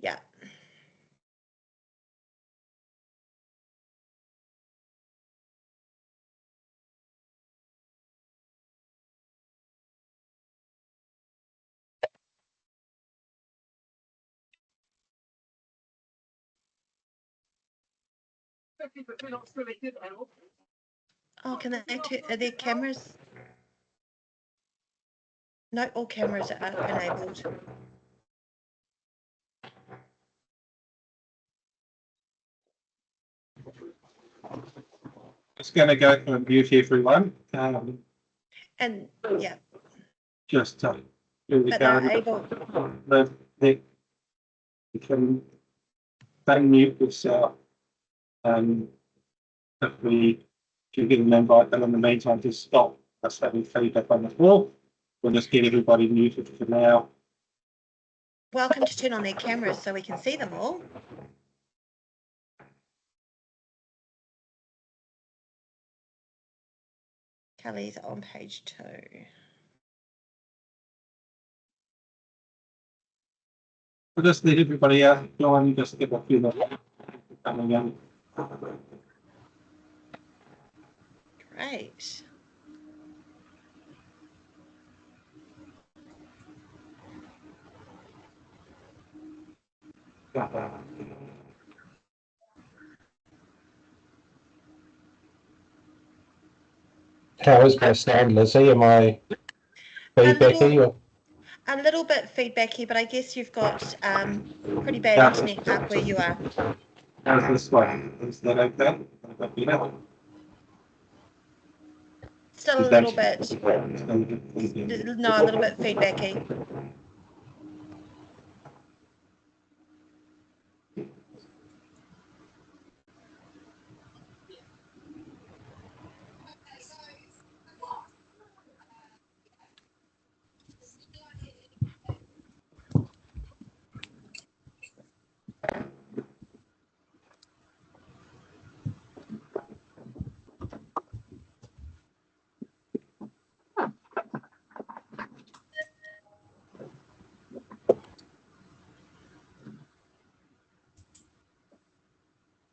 Yeah. Oh, can they? Are there cameras? No, all cameras are enabled. Just going to go and mute everyone. And yeah, Just but they're able. they can mute yourself. If we can get an invite, then in the meantime, just stop us having feedback on the floor. We'll just get everybody muted for now. Welcome to turn on their cameras so we can see them all. Kelly's on page 2. We'll just let everybody out. Join, just get a few minutes coming in. Great. How is my sound, Lizzie? Am I feedbacky? A little bit feedbacky, but I guess you've got pretty bad internet up where you are. How's this one? Is that okay? Still a little bit. No, a little bit feedbacky.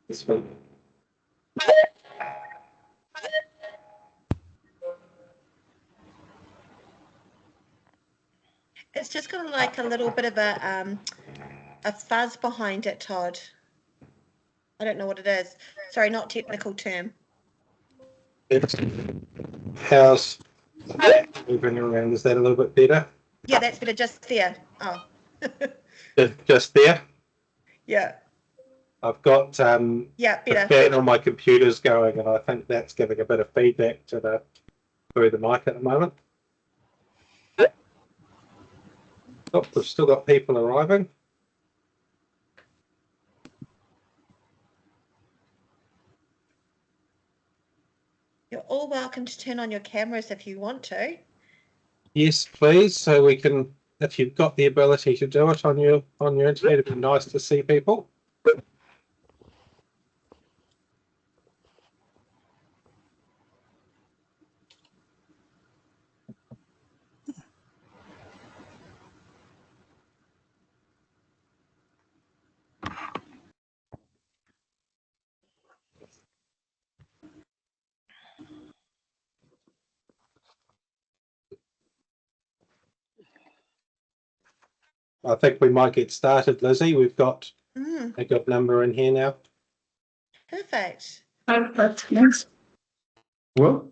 This week. It's just got like a little bit of a fuzz behind it, Todd. I don't know what it is. Sorry, not technical term. How's moving around? Is that a little bit better? Yeah, that's better. Just there. Oh. Just there? Yeah. I've got yeah, better. the fan on my computer's going, and I think that's giving a bit of feedback to through the mic at the moment. Oh, we've still got people arriving. You're all welcome to turn on your cameras if you want to. Yes, please. So we can, if you've got the ability to do it on your internet, it'd be nice to see people. I think we might get started, Lizzie. We've got a good number in here now. Perfect. Thanks. Well,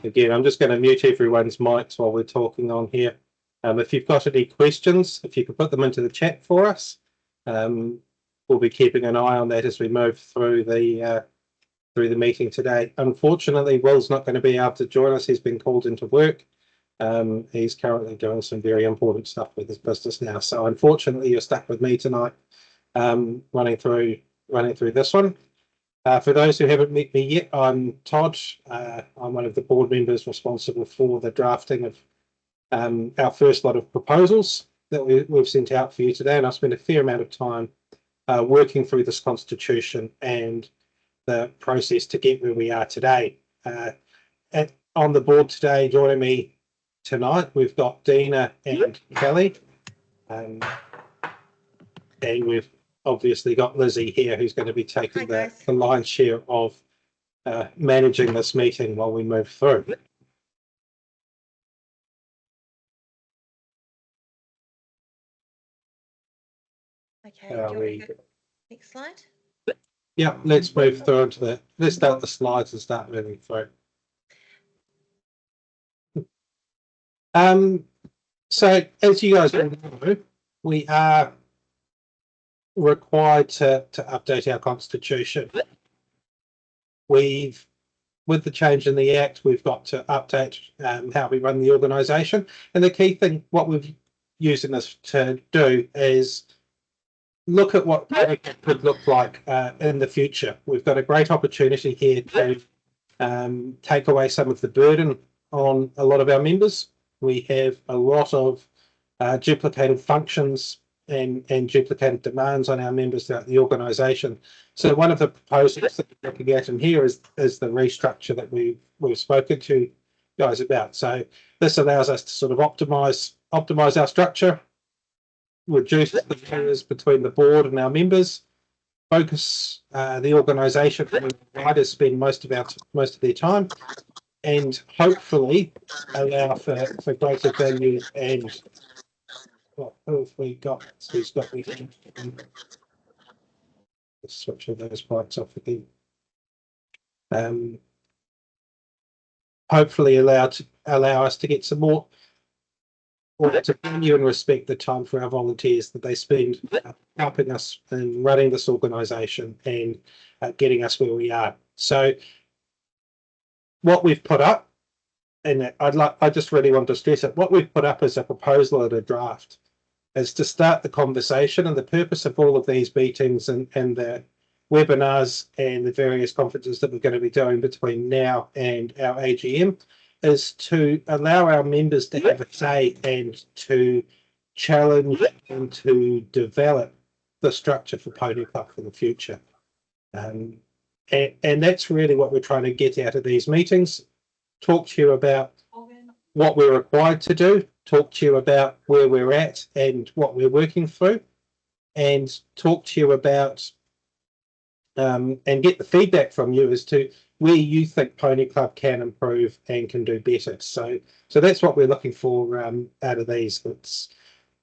Again, I'm just going to mute everyone's mics while we're talking on here. If you've got any questions, if you could put them into the chat for us, we'll be keeping an eye on that as we move through the meeting today. Unfortunately, Will's not going to be able to join us. He's been called into work. He's currently doing some very important stuff with his business now. So unfortunately, you're stuck with me tonight, running through this one. For those who haven't met me yet, I'm Todd. I'm one of the board members responsible for the drafting of our first lot of proposals that we've sent out for you today, and I spent a fair amount of time working through this constitution and the process to get where we are today. On the board today, joining me tonight, we've got Dina and Kelly. And we've obviously got Lizzie here, who's going to be taking the lion's share of managing this meeting while we move through. Okay, next slide. Yeah, let's move through into let's start the slides and start moving through. So as you guys all know, we are required to update our constitution. With the change in the Act, we've got to update how we run the organisation. And the key thing, what we're using this to do is look at what it could look like in the future. We've got a great opportunity here to take away some of the burden on a lot of our members. We have a lot of duplicated functions and duplicated demands on our members throughout the organisation. So one of the proposals that we're looking at in here is the restructure that we've spoken to you guys about. So this allows us to sort of optimise our structure, reduce the barriers between the board and our members, focus the organisation where providers spend most of their time, and hopefully allow for greater value. And what have we got? Who's got me? Let's switch all those lights off again. Hopefully allow us to get some more, or to value and respect the time for our volunteers that they spend helping us in running this organisation and getting us where we are. So what we've put up, and I just really want to stress it, what we've put up as a proposal and a draft is to start the conversation, and the purpose of all of these meetings and the webinars and the various conferences that we're going to be doing between now and our AGM is to allow our members to have a say and to challenge and to develop the structure for Pony Club for the future. And that's really what we're trying to get out of these meetings. Talk to you about what we're required to do, talk to you about where we're at and what we're working through, and talk to you about and get the feedback from you as to where you think Pony Club can improve and can do better. So that's what we're looking for out of these. It's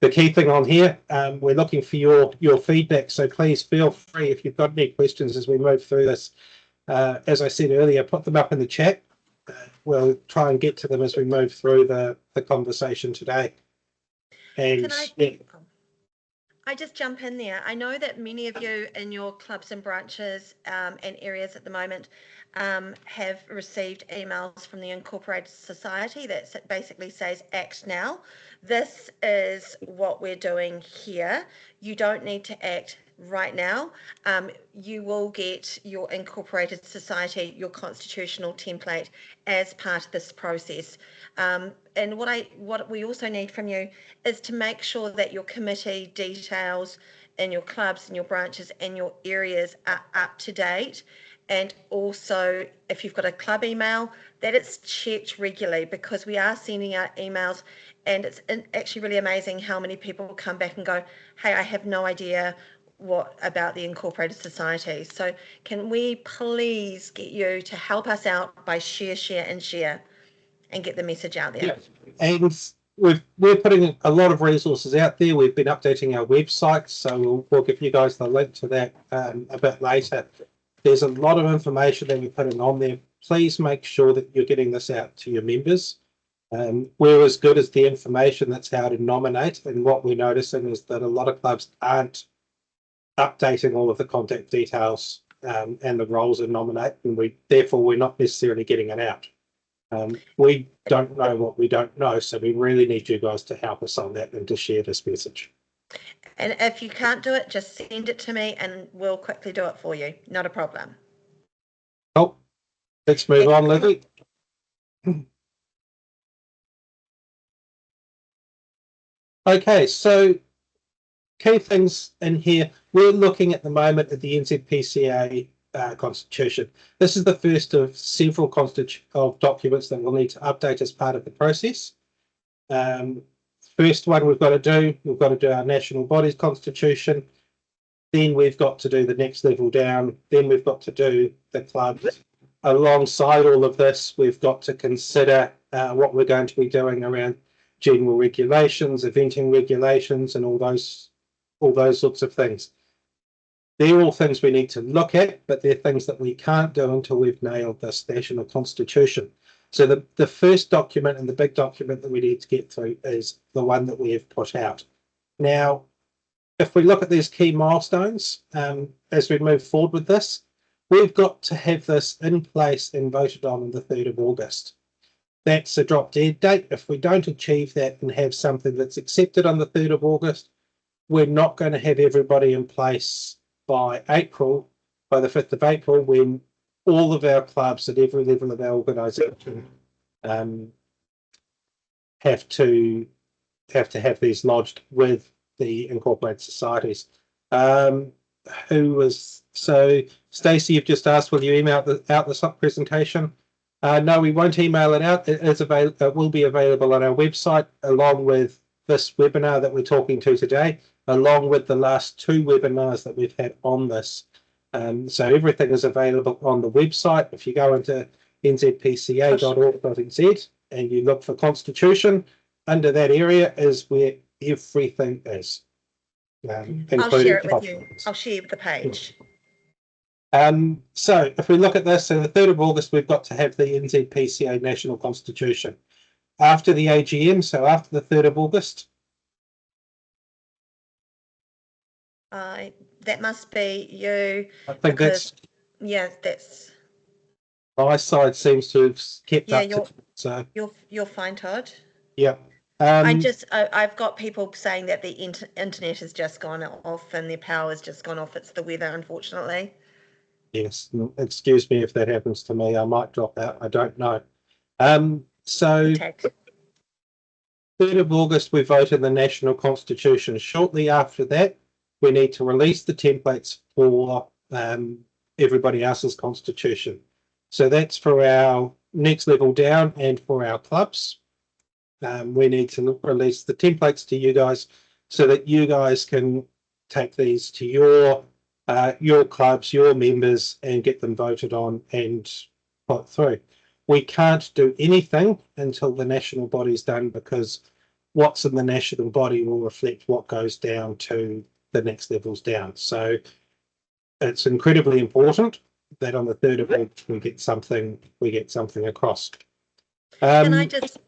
the key thing on here. We're looking for your feedback. So please feel free, if you've got any questions as we move through this. As I said earlier, put them up in the chat. We'll try and get to them as we move through the conversation today. And I just jump in there. I know that many of you in your clubs and branches and areas at the moment have received emails from the Incorporated Society that basically says act now. This is what we're doing here. You don't need to act right now. You will get your Incorporated Society, your constitutional template as part of this process. And what we also need from you is to make sure that your committee details in your clubs and your branches and your areas are up to date. And also, if you've got a club email, that it's checked regularly, because we are sending out emails, and it's actually really amazing how many people come back and go, hey, I have no idea what about the Incorporated Society. So can we please get you to help us out by share and get the message out there? Yeah. And we're putting a lot of resources out there. We've been updating our website, so we'll give you guys the link to that a bit later. There's a lot of information that we're putting on there. Please make sure that you're getting this out to your members. We're as good as the information that's how to nominate, and what we're noticing is that a lot of clubs aren't updating all of the contact details and the roles of nominate, and we're not necessarily getting it out. We don't know what we don't know, so we really need you guys to help us on that and to share this message. And if you can't do it, just send it to me and we'll quickly do it for you. Not a problem. Oh, let's move on, Lizzie. Okay, so key things in here. We're looking at the moment at the NZPCA constitution. This is the first of several documents that we'll need to update as part of the process. First one we've got to do our national bodies constitution. Then we've got to do the next level down. Then we've got to do the clubs. Alongside all of this, we've got to consider what we're going to be doing around general regulations, eventing regulations, and all those sorts of things. They're all things we need to look at, but they're things that we can't do until we've nailed this national constitution. So the first document and the big document that we need to get through is the one that we have put out. Now, if we look at these key milestones, as we move forward with this, we've got to have this in place and voted on the 3rd of August. That's a drop dead date. If we don't achieve that and have something that's accepted on the 3rd of August, we're not going to have everybody in place by the 5th of April, when all of our clubs at every level of our organisation have to have these lodged with the incorporated societies. So Stacey, you've just asked, will you email out the presentation? No, we won't email it out. It will be available on our website, along with this webinar that we're talking to today, along with the last 2 webinars that we've had on this. So everything is available on the website. If you go into nzpca.org.nz and you look for Constitution, under that area is where everything is. I'll share it with you. I'll share the page. So if we look at this, so the 3rd of August, we've got to have the NZPCA National Constitution. After the AGM, so after the 3rd of August. That must be you. I think that's my side seems to have kept up. So you're fine, Todd. Yeah. I've got people saying that the internet has just gone off and their power has just gone off. It's the weather, unfortunately. Yes. Excuse me if that happens to me. I might drop out. I don't know. So 3rd of August, we voted the National Constitution. Shortly after that, we need to release the templates for everybody else's constitution. So that's for our next level down and for our clubs. We need to release the templates to you guys so that you guys can take these to your clubs, your members, and get them voted on and put through. We can't do anything until the national body's done, because what's in the national body will reflect what goes down to the next levels down. So it's incredibly important that on the 3rd of August we get something across. Can I just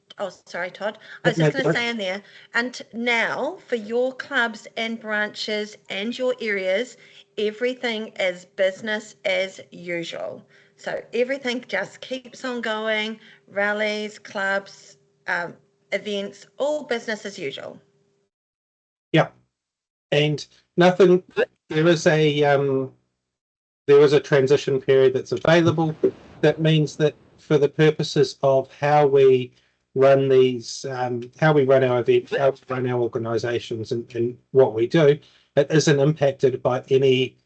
sorry, Todd. I was just going to say in there, and now for your clubs and branches and your areas, everything is business as usual. So everything just keeps on going, rallies, clubs, events, all business as usual. Yeah. And nothing, there is a transition period that's available. That means that for the purposes of how we run these, how we run our events, how we run our organisations and what we do, it isn't impacted by any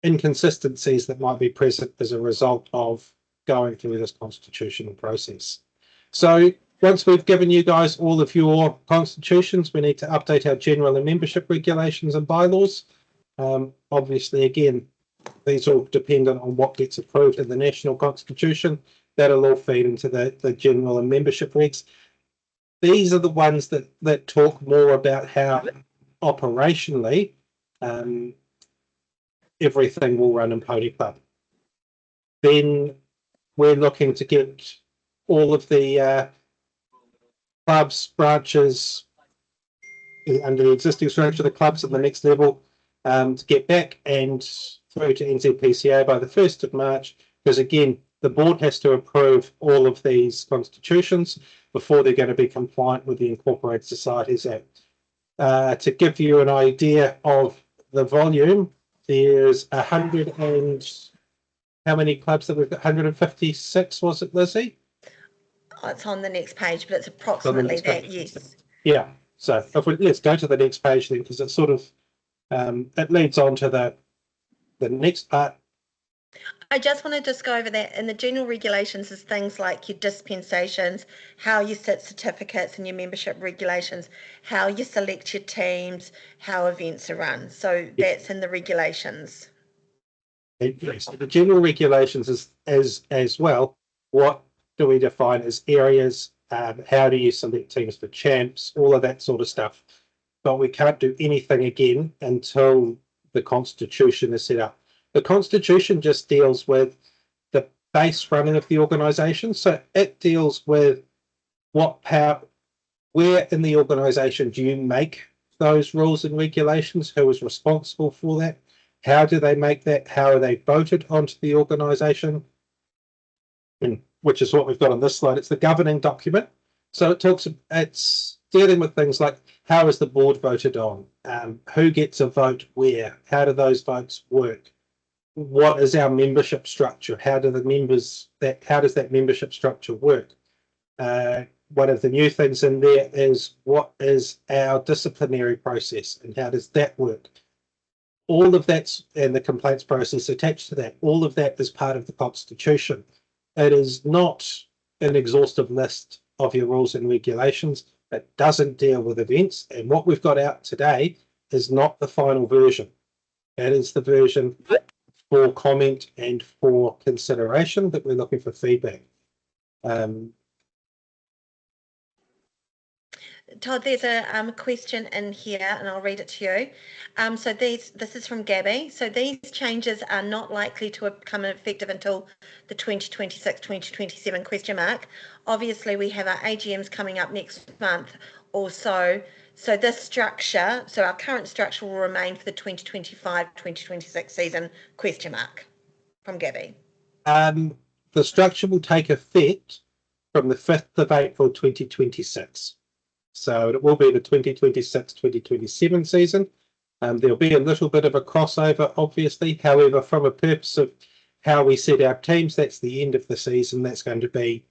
inconsistencies that might be present as a result of going through this constitutional process. So once we've given you guys all of your constitutions, we need to update our general and membership regulations and bylaws. Obviously, again, these are all dependent on what gets approved in the national constitution. That'll all feed into the general and membership regs. These are the ones that talk more about how operationally everything will run in Pony Club. Then we're looking to get all of the clubs, branches under the existing structure, the clubs at the next level, to get back and through to NZPCA by the 1st of March, because again, the board has to approve all of these constitutions before they're going to be compliant with the Incorporated Societies Act. To give you an idea of the volume, there's 100 and how many clubs that we've got? 156, was it, Lizzie? Oh, it's on the next page, but it's approximately that, yes. Yeah, so let's go to the next page then, because it's sort of, it leads on to the next part. I just want to just go over that. In the general regulations is things like your dispensations, how you set certificates and your membership regulations, how you select your teams, how events are run. So that's in the regulations. So the general regulations is as well. What do we define as areas? How do you select teams for champs? All of that sort of stuff. But we can't do anything again until the constitution is set up. The constitution just deals with the base running of the organisation. So it deals with what power, where in the organisation do you make those rules and regulations? Who is responsible for that? How do they make that? How are they voted onto the organisation? Which is what we've got on this slide. It's the governing document. So it's dealing with things like how is the board voted on? Who gets a vote where? How do those votes work? What is our membership structure? How does that membership structure work? One of the new things in there is what is our disciplinary process and how does that work? All of that's, and the complaints process attached to that, all of that is part of the Constitution. It is not an exhaustive list of your rules and regulations. It doesn't deal with events. And what we've got out today is not the final version. It is the version for comment and for consideration that we're looking for feedback. Todd, there's a question in here and I'll read it to you. So this is from Gabby. So these changes are not likely to become effective until the 2026-2027 question mark. Obviously, we have our AGMs coming up next month or so. So this structure, so our current structure will remain for the 2025-2026 season question mark from Gabby. The structure will take effect from the 5th of April 2026. So it will be the 2026-2027 season. There'll be a little bit of a crossover, obviously. However, from a purpose of how we set our teams, that's the end of the season. That's going to be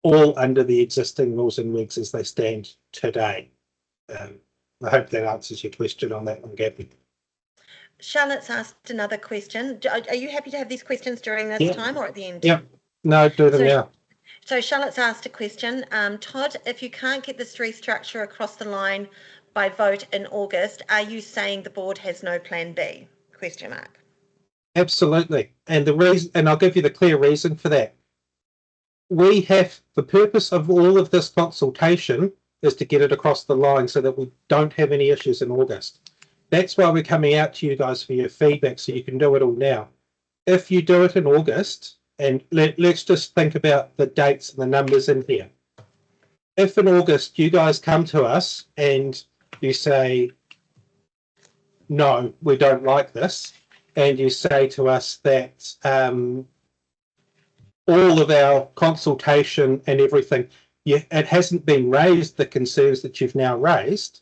all under the existing rules and regs as they stand today. I hope that answers your question on that one, Gabby. Charlotte's asked another question. Are you happy to have these questions during this time or at the end? Yeah, no, do them now. So Charlotte's asked a question. Todd, if you can't get this restructure across the line by vote in August, are you saying the board has no plan B? Question mark. Absolutely. And the reason, and I'll give you the clear reason for that. We have, the purpose of all of this consultation is to get it across the line so that we don't have any issues in August. That's why we're coming out to you guys for your feedback so you can do it all now. If you do it in August, and let's just think about the dates and the numbers in here. If in August you guys come to us and you say, no, we don't like this, and you say to us that all of our consultation and everything, it hasn't been raised, the concerns that you've now raised,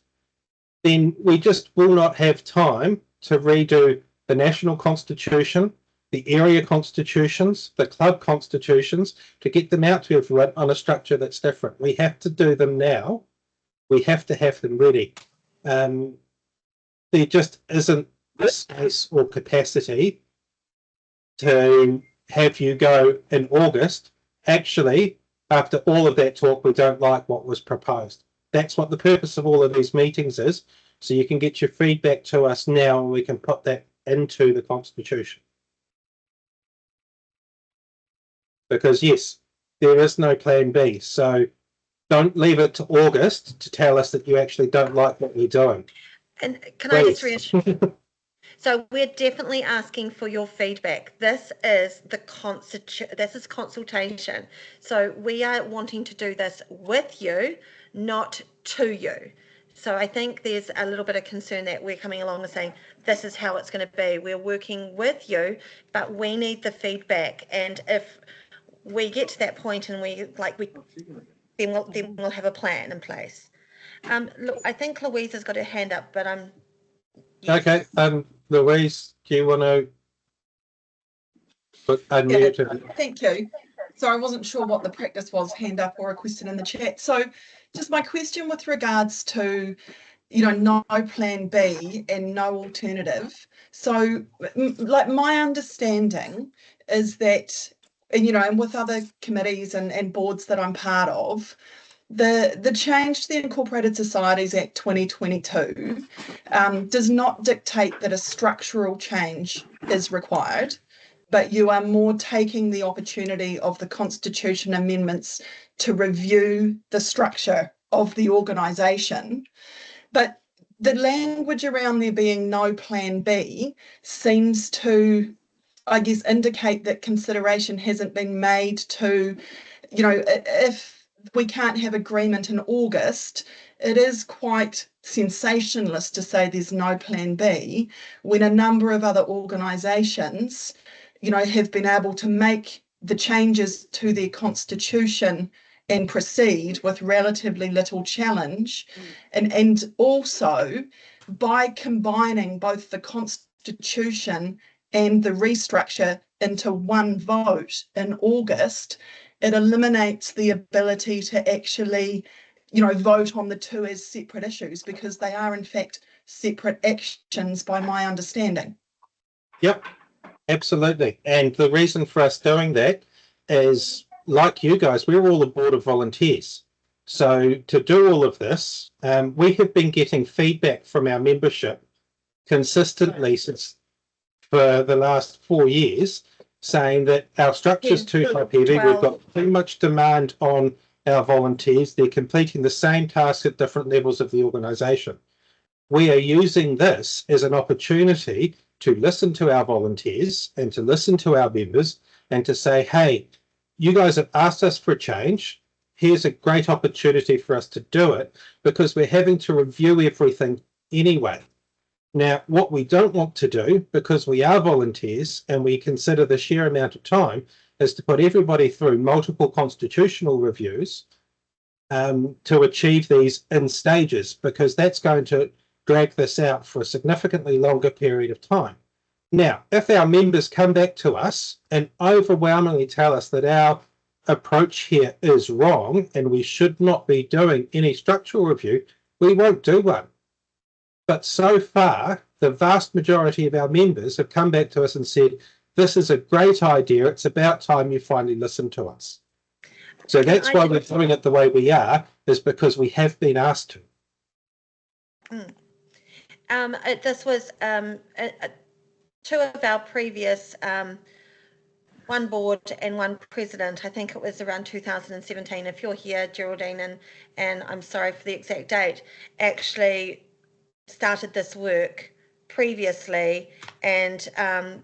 then we just will not have time to redo the national constitution, the area constitutions, the club constitutions, to get them out to everyone on a structure that's different. We have to do them now. We have to have them ready. There just isn't the space or capacity to have you go in August. Actually, after all of that talk, we don't like what was proposed. That's what the purpose of all of these meetings is, so you can get your feedback to us now and we can put that into the Constitution. Because yes, there is no plan B. So don't leave it to August to tell us that you actually don't like what we're doing. And can I just reassure? So we're definitely asking for your feedback. This is consultation. So we are wanting to do this with you, not to you. So I think there's a little bit of concern that we're coming along and saying, this is how it's going to be. We're working with you, but we need the feedback. And if we get to that point and then we'll have a plan in place. Look, I think Louise has got her hand up, but yes. Okay, Louise, do you want to unmute? Yeah, thank you. So I wasn't sure what the practice was, hand up or a question in the chat. So just my question with regards to no plan B and no alternative. So like my understanding is that, and with other committees and boards that I'm part of, the change to the Incorporated Societies Act 2022 does not dictate that a structural change is required, but you are more taking the opportunity of the Constitution amendments to review the structure of the organisation. But the language around there being no plan B seems to, I guess, indicate that consideration hasn't been made to, if we can't have agreement in August, it is quite sensationalist to say there's no plan B when a number of other organisations, have been able to make the changes to their constitution and proceed with relatively little challenge. And also by combining both the constitution and the restructure into one vote in August, it eliminates the ability to actually, vote on the two as separate issues, because they are in fact separate actions by my understanding. Yep, absolutely. And the reason for us doing that is, like you guys, we're all a board of volunteers. So to do all of this, we have been getting feedback from our membership consistently for the last 4 years, saying that our structure is too top heavy. We've got too much demand on our volunteers. They're completing the same tasks at different levels of the organisation. We are using this as an opportunity to listen to our volunteers and to listen to our members and to say, hey, you guys have asked us for a change. Here's a great opportunity for us to do it, because we're having to review everything anyway. Now, what we don't want to do, because we are volunteers and we consider the sheer amount of time, is to put everybody through multiple constitutional reviews to achieve these in stages, because that's going to drag this out for a significantly longer period of time. Now, if our members come back to us and overwhelmingly tell us that our approach here is wrong and we should not be doing any structural review, we won't do one. But so far, the vast majority of our members have come back to us and said, this is a great idea. It's about time you finally listen to us. So that's why we're doing it the way we are, is because we have been asked to. This was two of our previous, one board and one president. I think it was around 2017. If you're here, Geraldine, and I'm sorry for the exact date, actually started this work previously and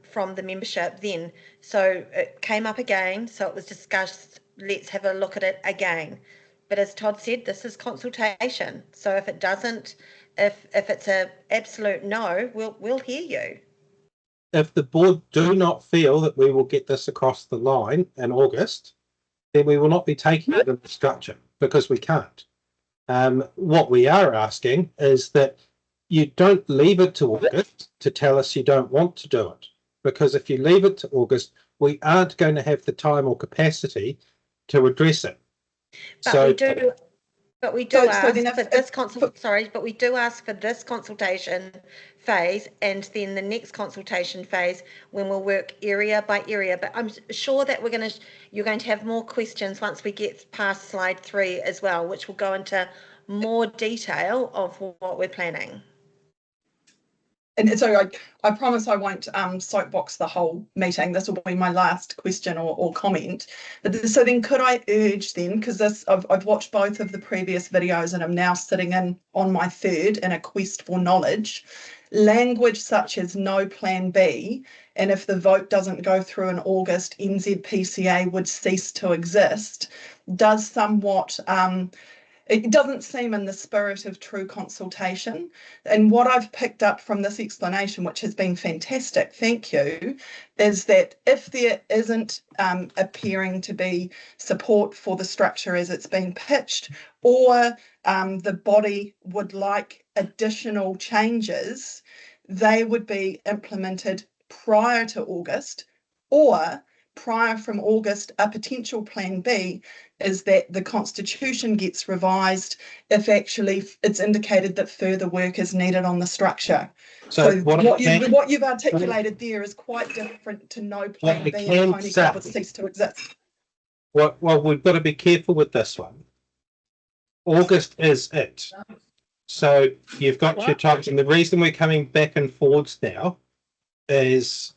from the membership then. So it came up again, so it was discussed, let's have a look at it again. But as Todd said, this is consultation. So if it doesn't, if it's a absolute no, we'll hear you. If the board do not feel that we will get this across the line in August, then we will not be taking it in the structure, because we can't. What we are asking is that you don't leave it to August to tell us you don't want to do it, because if you leave it to August, we aren't going to have the time or capacity to address it. But we do ask for this consultation phase, and then the next consultation phase when we'll work area by area. But I'm sure that you're going to have more questions once we get past slide 3 as well, which will go into more detail of what we're planning. And so I promise I won't soapbox the whole meeting. This will be my last question or comment. But so then could I urge then, because I've watched both of the previous videos and I'm now sitting on my third in a quest for knowledge, language such as no plan B, and if the vote doesn't go through in August, NZPCA would cease to exist, does somewhat it doesn't seem in the spirit of true consultation. And what I've picked up from this explanation, which has been fantastic, thank you, is that if there isn't appearing to be support for the structure as it's been pitched, or the body would like additional changes, they would be implemented prior to August or prior from August, a potential plan B is that the constitution gets revised if actually it's indicated that further work is needed on the structure. So what you've articulated there is quite different to no plan B and Pony Club would cease to exist. Well, we've got to be careful with this one. August is it. So you've got your times, and the reason we're coming back and forwards now is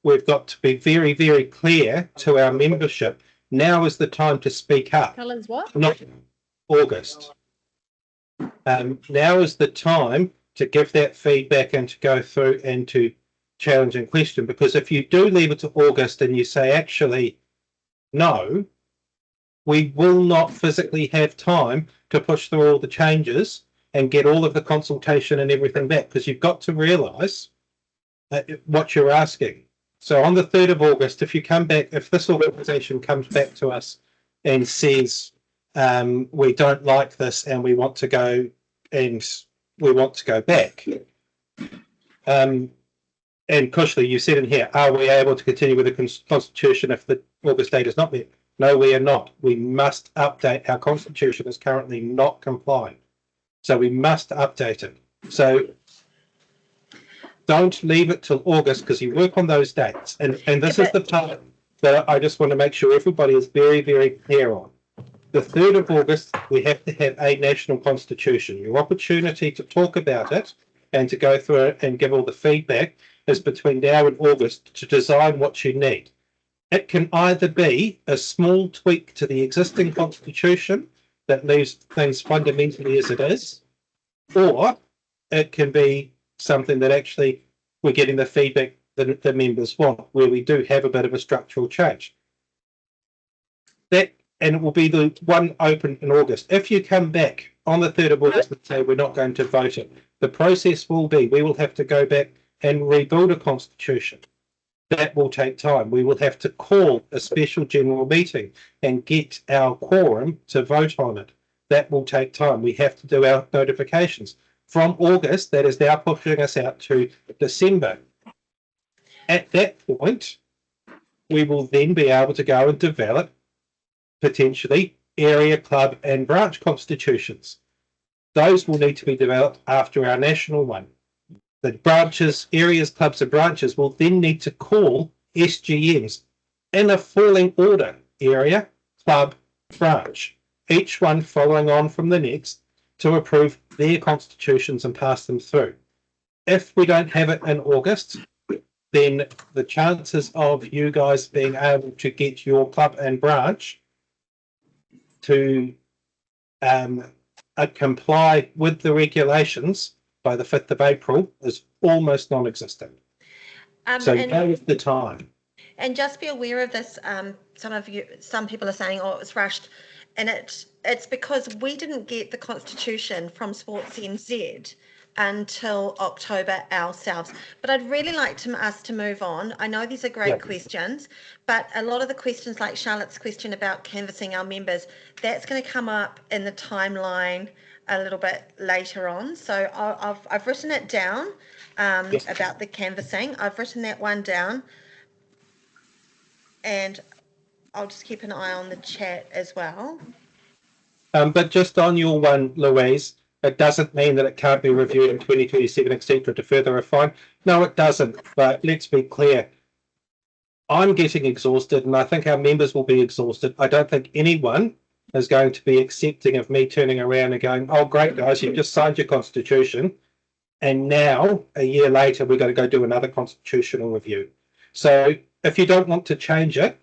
we've got to be very, very clear to our membership. Now is the time to speak up. Helen's what? Not August. Now is the time to give that feedback and to go through and to challenge and question. Because if you do leave it to August and you say, actually, no, we will not physically have time to push through all the changes and get all of the consultation and everything back, because you've got to realise what you're asking. So on the 3rd of August, if you come back, if this organisation comes back to us and says, we don't like this and we want to go back. And Cushley, you said in here, are we able to continue with the constitution if the August date is not met? No, we are not. We must update. Our constitution is currently not compliant. So we must update it. So don't leave it till August, because you work on those dates. And this is the part that I just want to make sure everybody is very, very clear on. The 3rd of August, we have to have a national constitution. Your opportunity to talk about it and to go through it and give all the feedback is between now and August to design what you need. It can either be a small tweak to the existing constitution that leaves things fundamentally as it is, or it can be something that actually we're getting the feedback that the members want, where we do have a bit of a structural change. And it will be the one open in August. If you come back on the 3rd of August and say we're not going to vote it, the process will be we will have to go back and rebuild a constitution. That will take time. We will have to call a special general meeting and get our quorum to vote on it. That will take time. We have to do our notifications. From August, that is now pushing us out to December. At that point, we will then be able to go and develop potentially area, club and branch constitutions. Those will need to be developed after our national one. The branches, areas, clubs and branches will then need to call SGMs in a falling order: area, club, branch, each one following on from the next to approve their constitutions and pass them through. If we don't have it in August, then the chances of you guys being able to get your club and branch to comply with the regulations by the 5th of April is almost non-existent. So now is the time. And just be aware of this. Some people are saying, oh, it was rushed. And it's because we didn't get the constitution from Sports NZ until October ourselves. But I'd really like us to move on. I know these are great questions, but a lot of the questions, like Charlotte's question about canvassing our members, that's going to come up in the timeline a little bit later on. So I've written it down about the canvassing. I've written that one down, and I'll just keep an eye on the chat as well. But just on your one, Louise, it doesn't mean that it can't be reviewed in 2027, etc., to further refine. No, it doesn't. But let's be clear. I'm getting exhausted, and I think our members will be exhausted. I don't think anyone is going to be accepting of me turning around and going, oh, great, guys, you've just signed your constitution, and now, a year later, we're going to go do another constitutional review. So if you don't want to change it,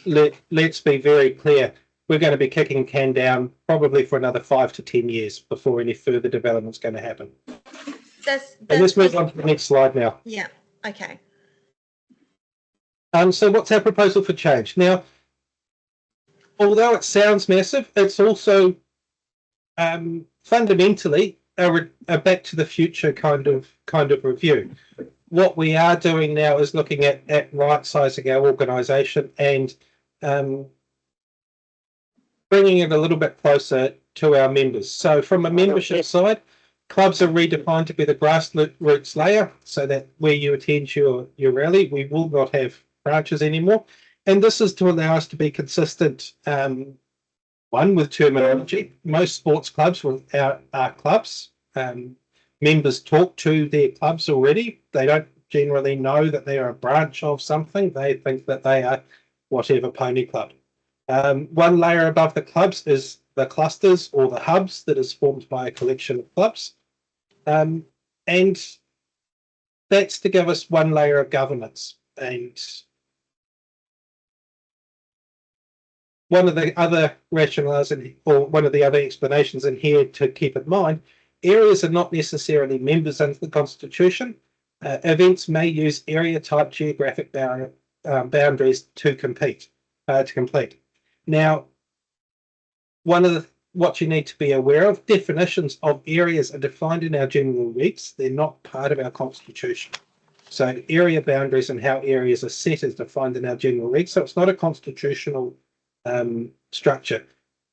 let's be very clear. We're going to be kicking the can down probably for another 5 to 10 years before any further development's going to happen. And let's move on to the next slide now. Yeah, okay. So what's our proposal for change? Now, although it sounds massive, it's also fundamentally a back to the future kind of review. What we are doing now is looking at right-sizing our organisation and bringing it a little bit closer to our members. So from a membership side, clubs are redefined to be the grassroots layer, so that where you attend your rally, we will not have branches anymore. And this is to allow us to be consistent, one, with terminology. Most sports clubs are clubs. Members talk to their clubs already. They don't generally know that they are a branch of something. They think that they are whatever pony club. One layer above the clubs is the clusters or the hubs that is formed by a collection of clubs. And that's to give us one layer of governance. And one of the other rationales, or one of the other explanations in here to keep in mind, areas are not necessarily members under the Constitution. Events may use area-type geographic boundaries to complete. Now, what you need to be aware of, definitions of areas are defined in our general regs. They're not part of our Constitution. So area boundaries and how areas are set is defined in our general regs. So it's not a constitutional structure.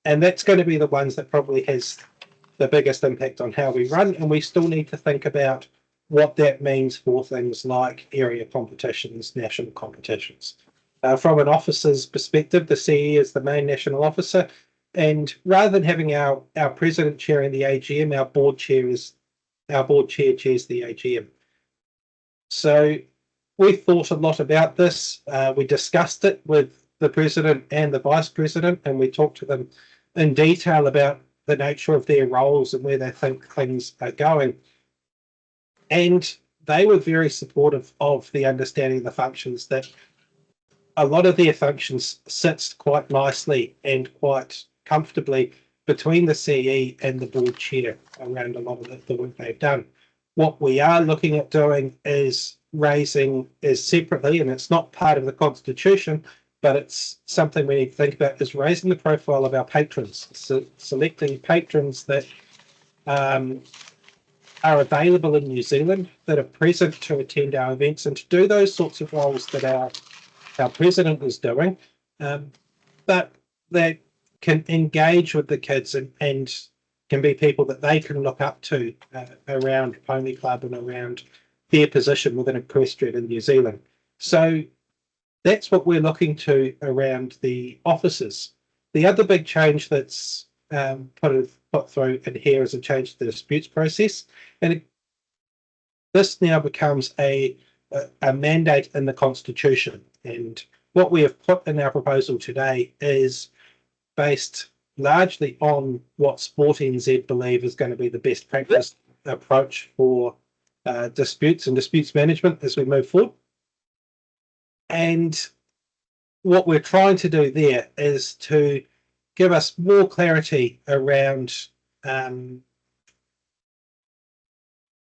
And that's going to be the ones that probably has the biggest impact on how we run. And we still need to think about what that means for things like area competitions, national competitions. From an officer's perspective, the CE is the main national officer. And rather than having our president chairing the AGM, our board chair chairs the AGM. So we thought a lot about this. We discussed it with the president and the vice president, and we talked to them in detail about the nature of their roles and where they think things are going. And they were very supportive of the understanding of the functions, that a lot of their functions sits quite nicely and quite comfortably between the CE and the board chair around a lot of the work they've done. What we are looking at doing is separately, and it's not part of the Constitution, but it's something we need to think about, is raising the profile of our patrons, so selecting patrons that are available in New Zealand, that are present to attend our events and to do those sorts of roles that our president is doing, but that can engage with the kids and can be people that they can look up to around Pony Club and around their position within equestrian in New Zealand. So that's what we're looking to around the officers. The other big change that's put through in here is a change to the disputes process. And this now becomes a mandate in the Constitution. And what we have put in our proposal today is based largely on what Sport NZ believe is going to be the best practice approach for disputes and disputes management as we move forward. And what we're trying to do there is to give us more clarity around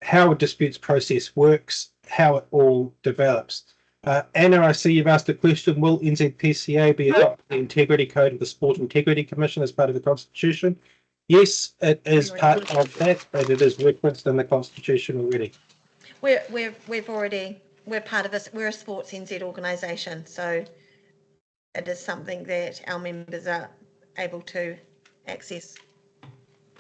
how a disputes process works, how it all develops. Anna, I see you've asked a question. Will NZPCA be adopting the Integrity Code of the Sport Integrity Commission as part of the Constitution? Yes, it is part of that, but it is referenced in the Constitution already. We're part of this. We're a Sports NZ organisation, so it is something that our members are able to access.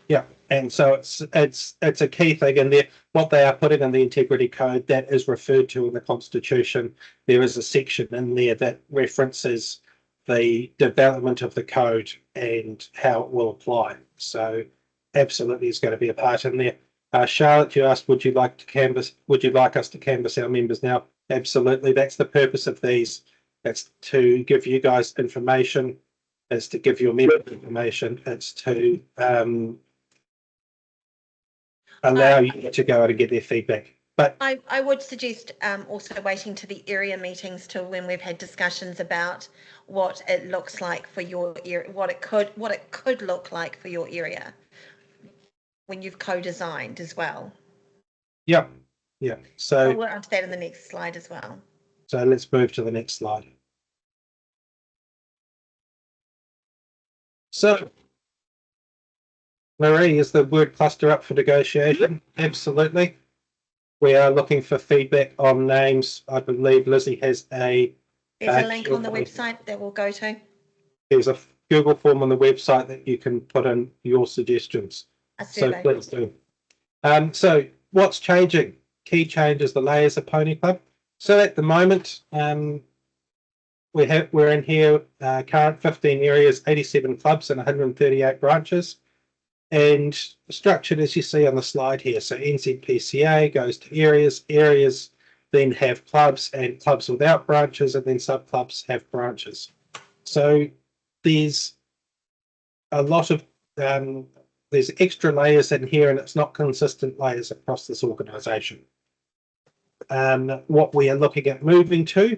Yeah, and so it's a key thing in there. What they are putting in the Integrity Code, that is referred to in the Constitution. There is a section in there that references the development of the code and how it will apply. So absolutely is going to be a part in there. Charlotte, you asked, would you like us to canvass our members now? Absolutely. That's the purpose of these. That's to give you guys information. It's to give your members information. It's to allow you to go out and get their feedback. But I would suggest also waiting to the area meetings till when we've had discussions about what it looks like for your area, what it could look like for your area when you've co-designed as well. Yeah. So we'll onto that in the next slide as well. So let's move to the next slide. So Marie, is the word cluster up for negotiation? Absolutely. We are looking for feedback on names. I believe Lizzie has there's a link on the website that we'll go to. There's a Google form on the website that you can put in your suggestions. So please do. So what's changing? Key changes, the layers of Pony Club. So at the moment, we're in here, current 15 areas, 87 clubs and 138 branches, and structured as you see on the slide here. So NZPCA goes to areas then have clubs and clubs without branches, and then sub-clubs have branches. So there's a lot of there's extra layers in here, and it's not consistent layers across this organisation. What we are looking at moving to,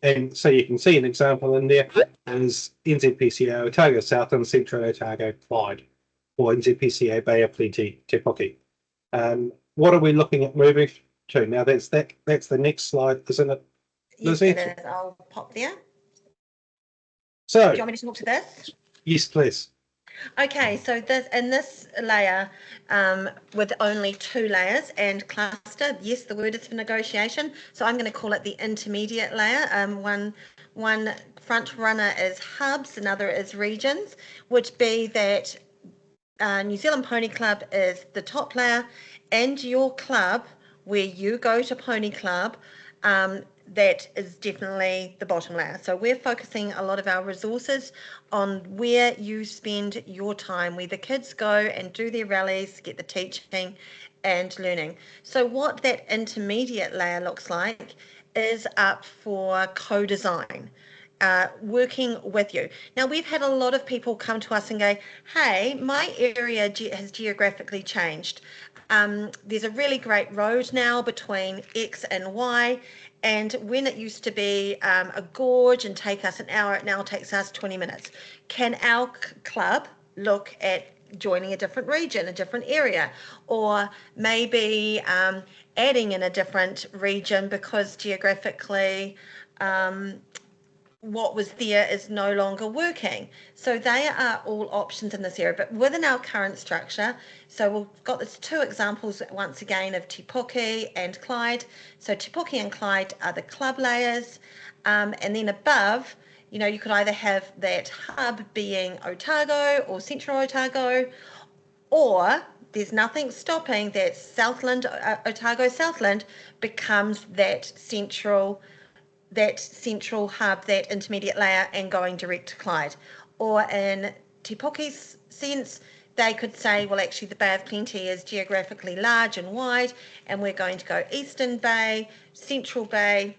and so you can see an example in there, is NZPCA Otago South and Central Otago Clyde, or NZPCA Bay of Plenty Te Puke. What are we looking at moving to? Now that's the next slide, isn't it, Yes, Lizzie? it is. I'll pop there. So Do you want me to talk to this? yes, please. Okay, so this layer, with only 2 layers and cluster, yes, the word is for negotiation. So I'm going to call it the intermediate layer. One front runner is hubs, another is regions, would be that New Zealand Pony Club is the top layer, and your club where you go to Pony Club, that is definitely the bottom layer. So we're focusing a lot of our resources on where you spend your time, where the kids go and do their rallies, get the teaching and learning. So what that intermediate layer looks like is up for co-design. Working with you. Now, we've had a lot of people come to us and go, hey, my area has geographically changed. There's a really great road now between X and Y, and when it used to be a gorge and take us an hour, it now takes us 20 minutes. Can our club look at joining a different region, a different area, or maybe adding in a different region because geographically what was there is no longer working. So they are all options in this area, but within our current structure, so we've got these 2 examples once again of Te Puke and Clyde. So Te Puke and Clyde are the club layers, and then above, you know, you could either have that hub being Otago or Central Otago, or there's nothing stopping that Southland, Otago Southland becomes that central hub, that intermediate layer, and going direct to Clyde. Or in Te Puke's sense, they could say, well, actually the Bay of Plenty is geographically large and wide, and we're going to go Eastern Bay, Central Bay,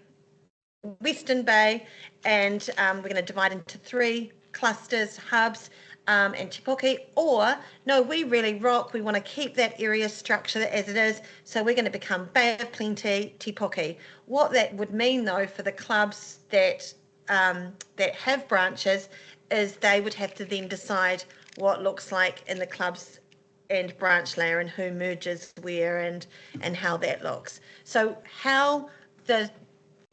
Western Bay, and we're going to divide into 3 clusters, hubs, and Te Puke. Or no, we really rock, we want to keep that area structure as it is, so we're going to become Bay of Plenty, Te Puke. What that would mean though for the clubs that have branches is they would have to then decide what looks like in the clubs and branch layer and who merges where and how that looks. So how the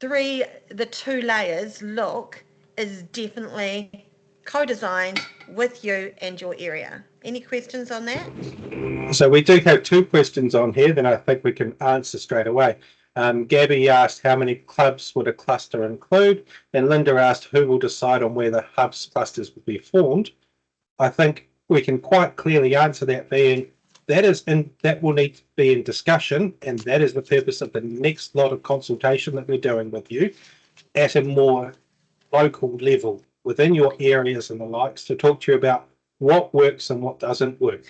2 layers look is definitely co-designed with you and your area. Any questions on that? So we do have 2 questions on here that I think we can answer straight away. Gabby asked how many clubs would a cluster include, and Linda asked who will decide on where the hubs clusters will be formed. I think we can quite clearly answer that being that will need to be in discussion, and that is the purpose of the next lot of consultation that we're doing with you at a more local level within your areas and the likes, to talk to you about what works and what doesn't work.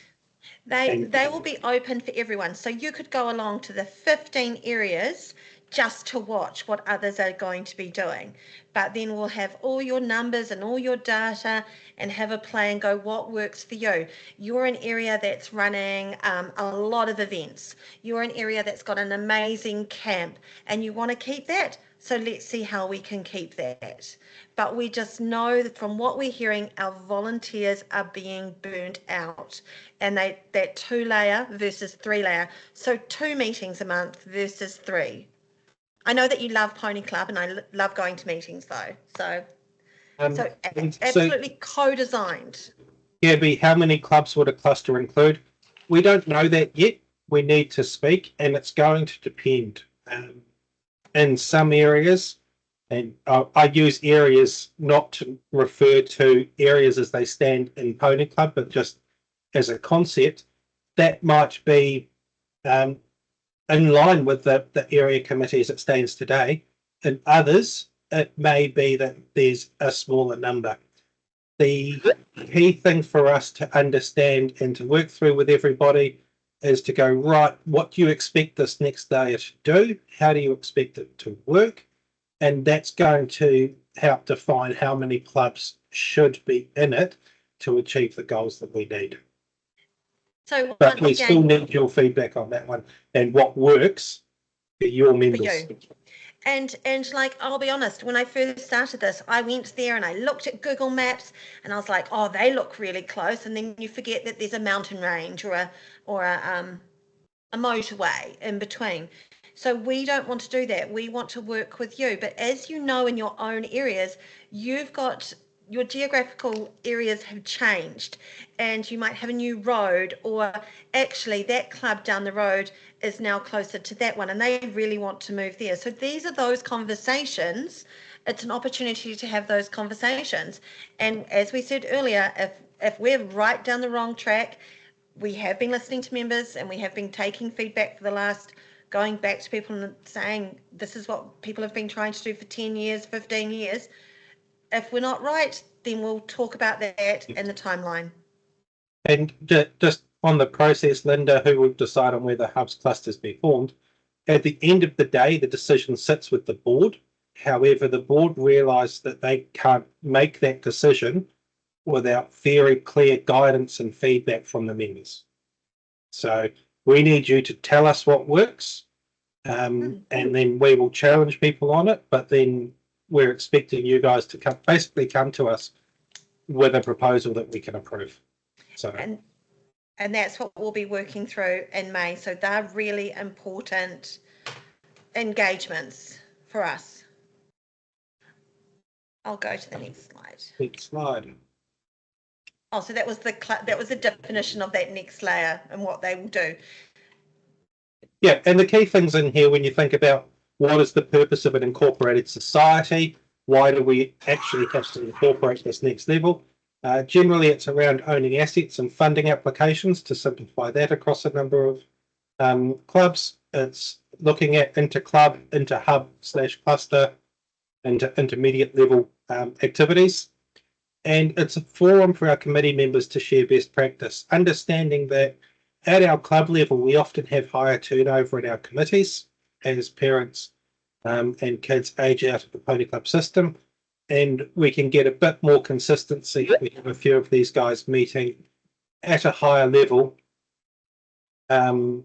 They will be open for everyone. So you could go along to the 15 areas just to watch what others are going to be doing. But then we'll have all your numbers and all your data and have a play and go, what works for you? You're an area that's running a lot of events. You're an area that's got an amazing camp and you want to keep that. So let's see how we can keep that. But we just know that from what we're hearing, our volunteers are being burnt out, and that 2 layer versus 3 layer. So 2 meetings a month versus 3. I know that you love Pony Club, and I love going to meetings though. So absolutely co-designed. Gabby, how many clubs would a cluster include? We don't know that yet. We need to speak, and it's going to depend. In some areas, and I use areas not to refer to areas as they stand in Pony Club, but just as a concept, that might be in line with the area committee as it stands today. In others, it may be that there's a smaller number. The key thing for us to understand and to work through with everybody is to go, right, what do you expect this next layer to do? How do you expect it to work? And that's going to help define how many clubs should be in it to achieve the goals that we need. So But once we again, still need your feedback on that one and what works for your members. you. And like, I'll be honest, when I first started this, I went there and I looked at Google Maps and I was like, oh, they look really close. And then you forget that there's a mountain range or a motorway in between. So we don't want to do that. We want to work with you. But as you know, in your own areas, you've got your geographical areas have changed and you might have a new road, or actually that club down the road is now closer to that one and they really want to move there. So these are those conversations. It's an opportunity to have those conversations. And as we said earlier, if we're right down the wrong track, we have been listening to members and we have been taking feedback for the last, going back to people and saying this is what people have been trying to do for 10 years, 15 years. If we're not right, then we'll talk about that and the timeline. And just on the process, Linda, who will decide on whether hubs clusters be formed, at the end of the day, the decision sits with the board. However, the board realised that they can't make that decision without very clear guidance and feedback from the members. So we need you to tell us what works, and then we will challenge people on it, but then we're expecting you guys to come to us with a proposal that we can approve. So and that's what we'll be working through in May. So they're really important engagements for us. I'll go to the next slide. Next slide. Oh, so that was the definition of that next layer and what they will do. Yeah, and the key things in here when you think about what is the purpose of an incorporated society, why do we actually have to incorporate this next level? Generally, it's around owning assets and funding applications to simplify that across a number of clubs. It's looking at inter-club, inter-hub / cluster, intermediate level activities. And it's a forum for our committee members to share best practice, understanding that at our club level, we often have higher turnover in our committees as parents and kids age out of the Pony Club system. And we can get a bit more consistency if we have a few of these guys meeting at a higher level and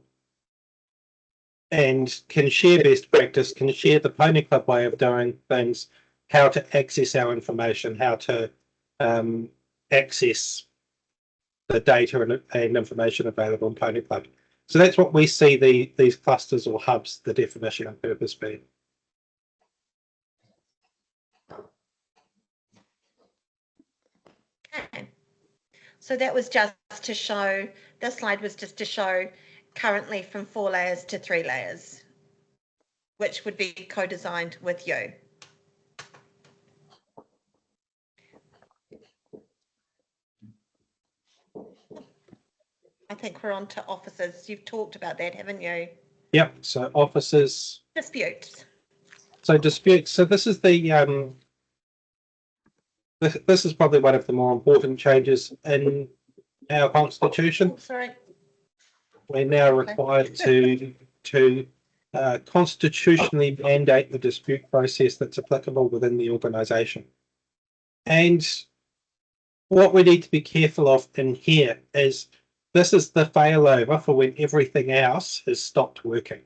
can share best practice, can share the Pony Club way of doing things, how to access our information, how to access the data and information available in Pony Club. So that's what we see these clusters or hubs, the definition and purpose being. Okay. So that was just to show, this slide was just to show currently from 4 layers to 3 layers, which would be co-designed with you. I think we're on to officers. You've talked about that, haven't you? Yep. So officers. Disputes. So disputes. So this is the this is probably one of the more important changes in our constitution. Oh, sorry. We're now required to constitutionally mandate the dispute process that's applicable within the organisation. And what we need to be careful of in here is this is the failover for when everything else has stopped working.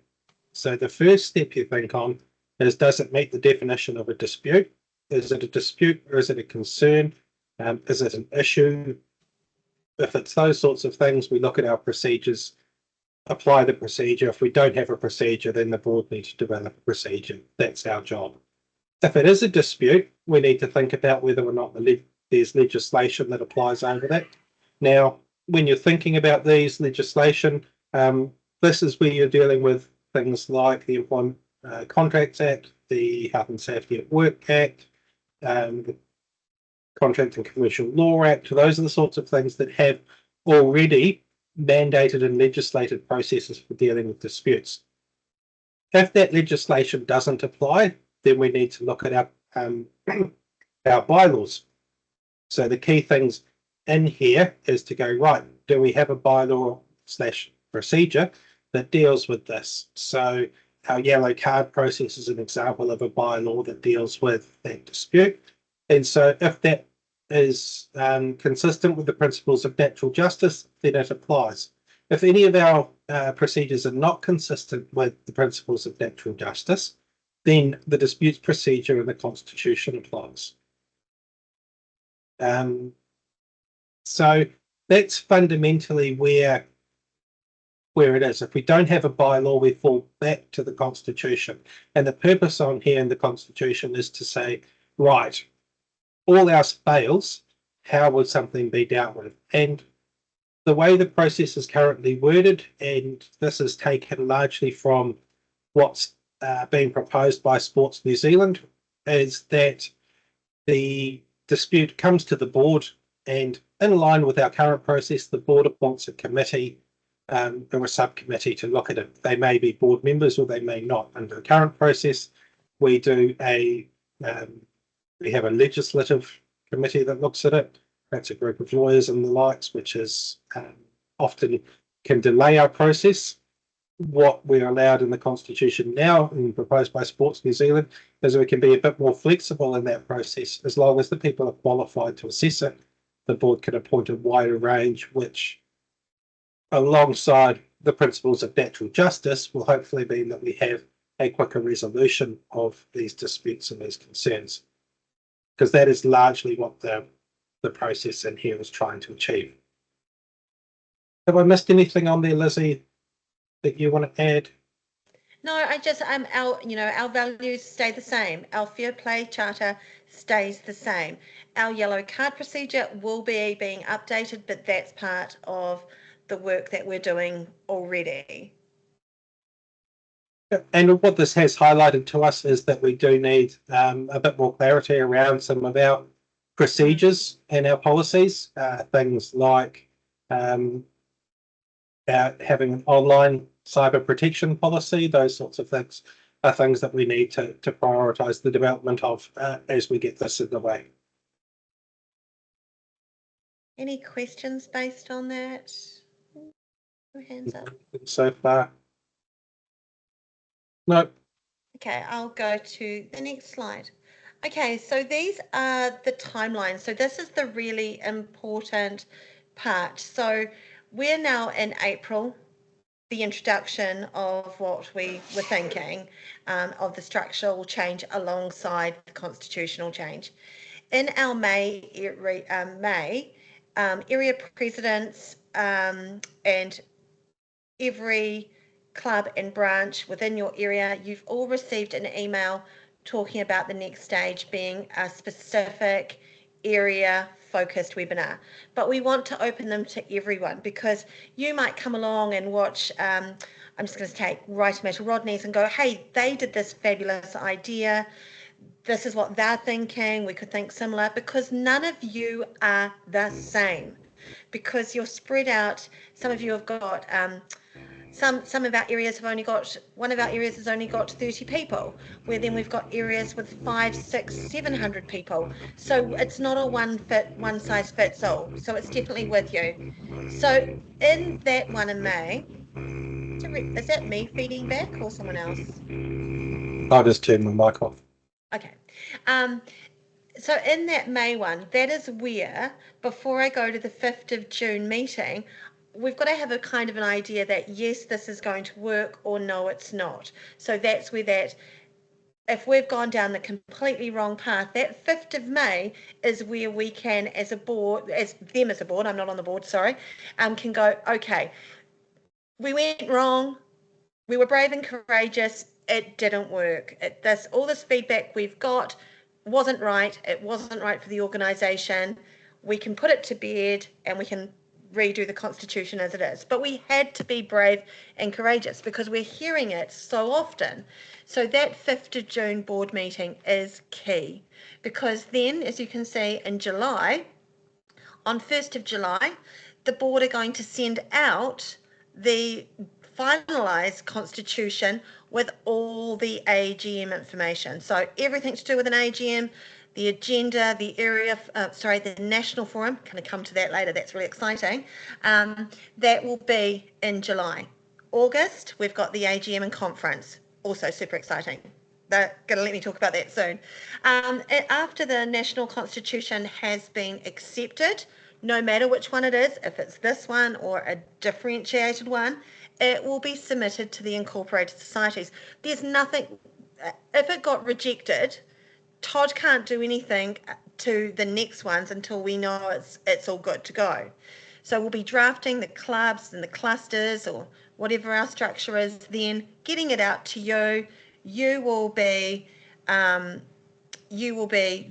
So the first step you think on is, does it meet the definition of a dispute? Is it a dispute or is it a concern? Is it an issue? If it's those sorts of things, we look at our procedures, apply the procedure. If we don't have a procedure, then the board needs to develop a procedure. That's our job. If it is a dispute, we need to think about whether or not there's legislation that applies over that. Now, when you're thinking about these legislation, this is where you're dealing with things like the Employment Contracts Act, the Health and Safety at Work Act, the Contract and Commercial Law Act. Those are the sorts of things that have already mandated and legislated processes for dealing with disputes. If that legislation doesn't apply, then we need to look at our bylaws. So the key things in here is to go, right, do we have a bylaw / procedure that deals with this? So our yellow card process is an example of a bylaw that deals with that dispute. And so if that is consistent with the principles of natural justice, then it applies. If any of our procedures are not consistent with the principles of natural justice, then the disputes procedure in the Constitution applies. So that's fundamentally where it is. If we don't have a bylaw, we fall back to the Constitution. And the purpose on here in the Constitution is to say, right, all else fails, how would something be dealt with? And the way the process is currently worded, and this is taken largely from what's being proposed by Sports New Zealand, is that the dispute comes to the board, and in line with our current process, the board appoints a committee or a subcommittee to look at it. They may be board members or they may not. Under the current process, we do we have a legislative committee that looks at it. That's a group of lawyers and the likes, which is often can delay our process. What we're allowed in the Constitution now and proposed by Sports New Zealand is we can be a bit more flexible in that process. As long as the people are qualified to assess it, the board can appoint a wider range, which alongside the principles of natural justice will hopefully mean that we have a quicker resolution of these disputes and these concerns. Because that is largely what the process in here is trying to achieve. Have I missed anything on there, Lizzie, that you want to add? No, I just our values stay the same. Our fair play charter stays the same. Our yellow card procedure will be being updated, but that's part of the work that we're doing already. And what this has highlighted to us is that we do need a bit more clarity around some of our procedures and our policies, things like having an online cyber protection policy. Those sorts of things are things that we need to prioritise the development of as we get this in the way. Any questions based on that? Hands up. So far, no. Okay, I'll go to the next slide. Okay, so these are the timelines. So this is the really important part. So we're now in April, the introduction of what we were thinking of the structural change alongside the constitutional change. In our May area presidents and every club and branch within your area, you've all received an email talking about the next stage being a specific area focused webinar, but we want to open them to everyone because you might come along and watch I'm just going to take Right Metal Rodney's and go, hey, they did this fabulous idea, this is what they're thinking, we could think similar, because none of you are the same, because you're spread out. Some of you have got some of our areas have only got, one of our areas has only got 30 people, where then we've got areas with 500, 600, 700 people. So it's not a one size fits all. So it's definitely with you. So in that one in May, is that me feeding back or someone else? I'll just turn my mic off. Okay. So in that May one, that is where, before I go to the 5th of June meeting, we've got to have a kind of an idea that yes, this is going to work, or no, it's not. So that's where that, if we've gone down the completely wrong path, that 5th of May is where we can, as a board, as a board, I'm not on the board, sorry, can go, okay, we went wrong, we were brave and courageous, it didn't work. All this feedback we've got wasn't right, it wasn't right for the organisation, we can put it to bed and we can redo the Constitution as it is. But we had to be brave and courageous because we're hearing it so often. So that 5th of June board meeting is key, because then, as you can see, in July, on 1st of July, the board are going to send out the finalised constitution with all the AGM information. So everything to do with an AGM, the agenda, the the national forum, can I come to that later? That's really exciting. That will be in July. August, we've got the AGM and conference, also super exciting. They're going to let me talk about that soon. After the national constitution has been accepted, no matter which one it is, if it's this one or a differentiated one, it will be submitted to the incorporated societies. There's nothing, if it got rejected, Todd can't do anything to the next ones until we know it's all good to go. So we'll be drafting the clubs and the clusters or whatever our structure is, then getting it out to you. You will be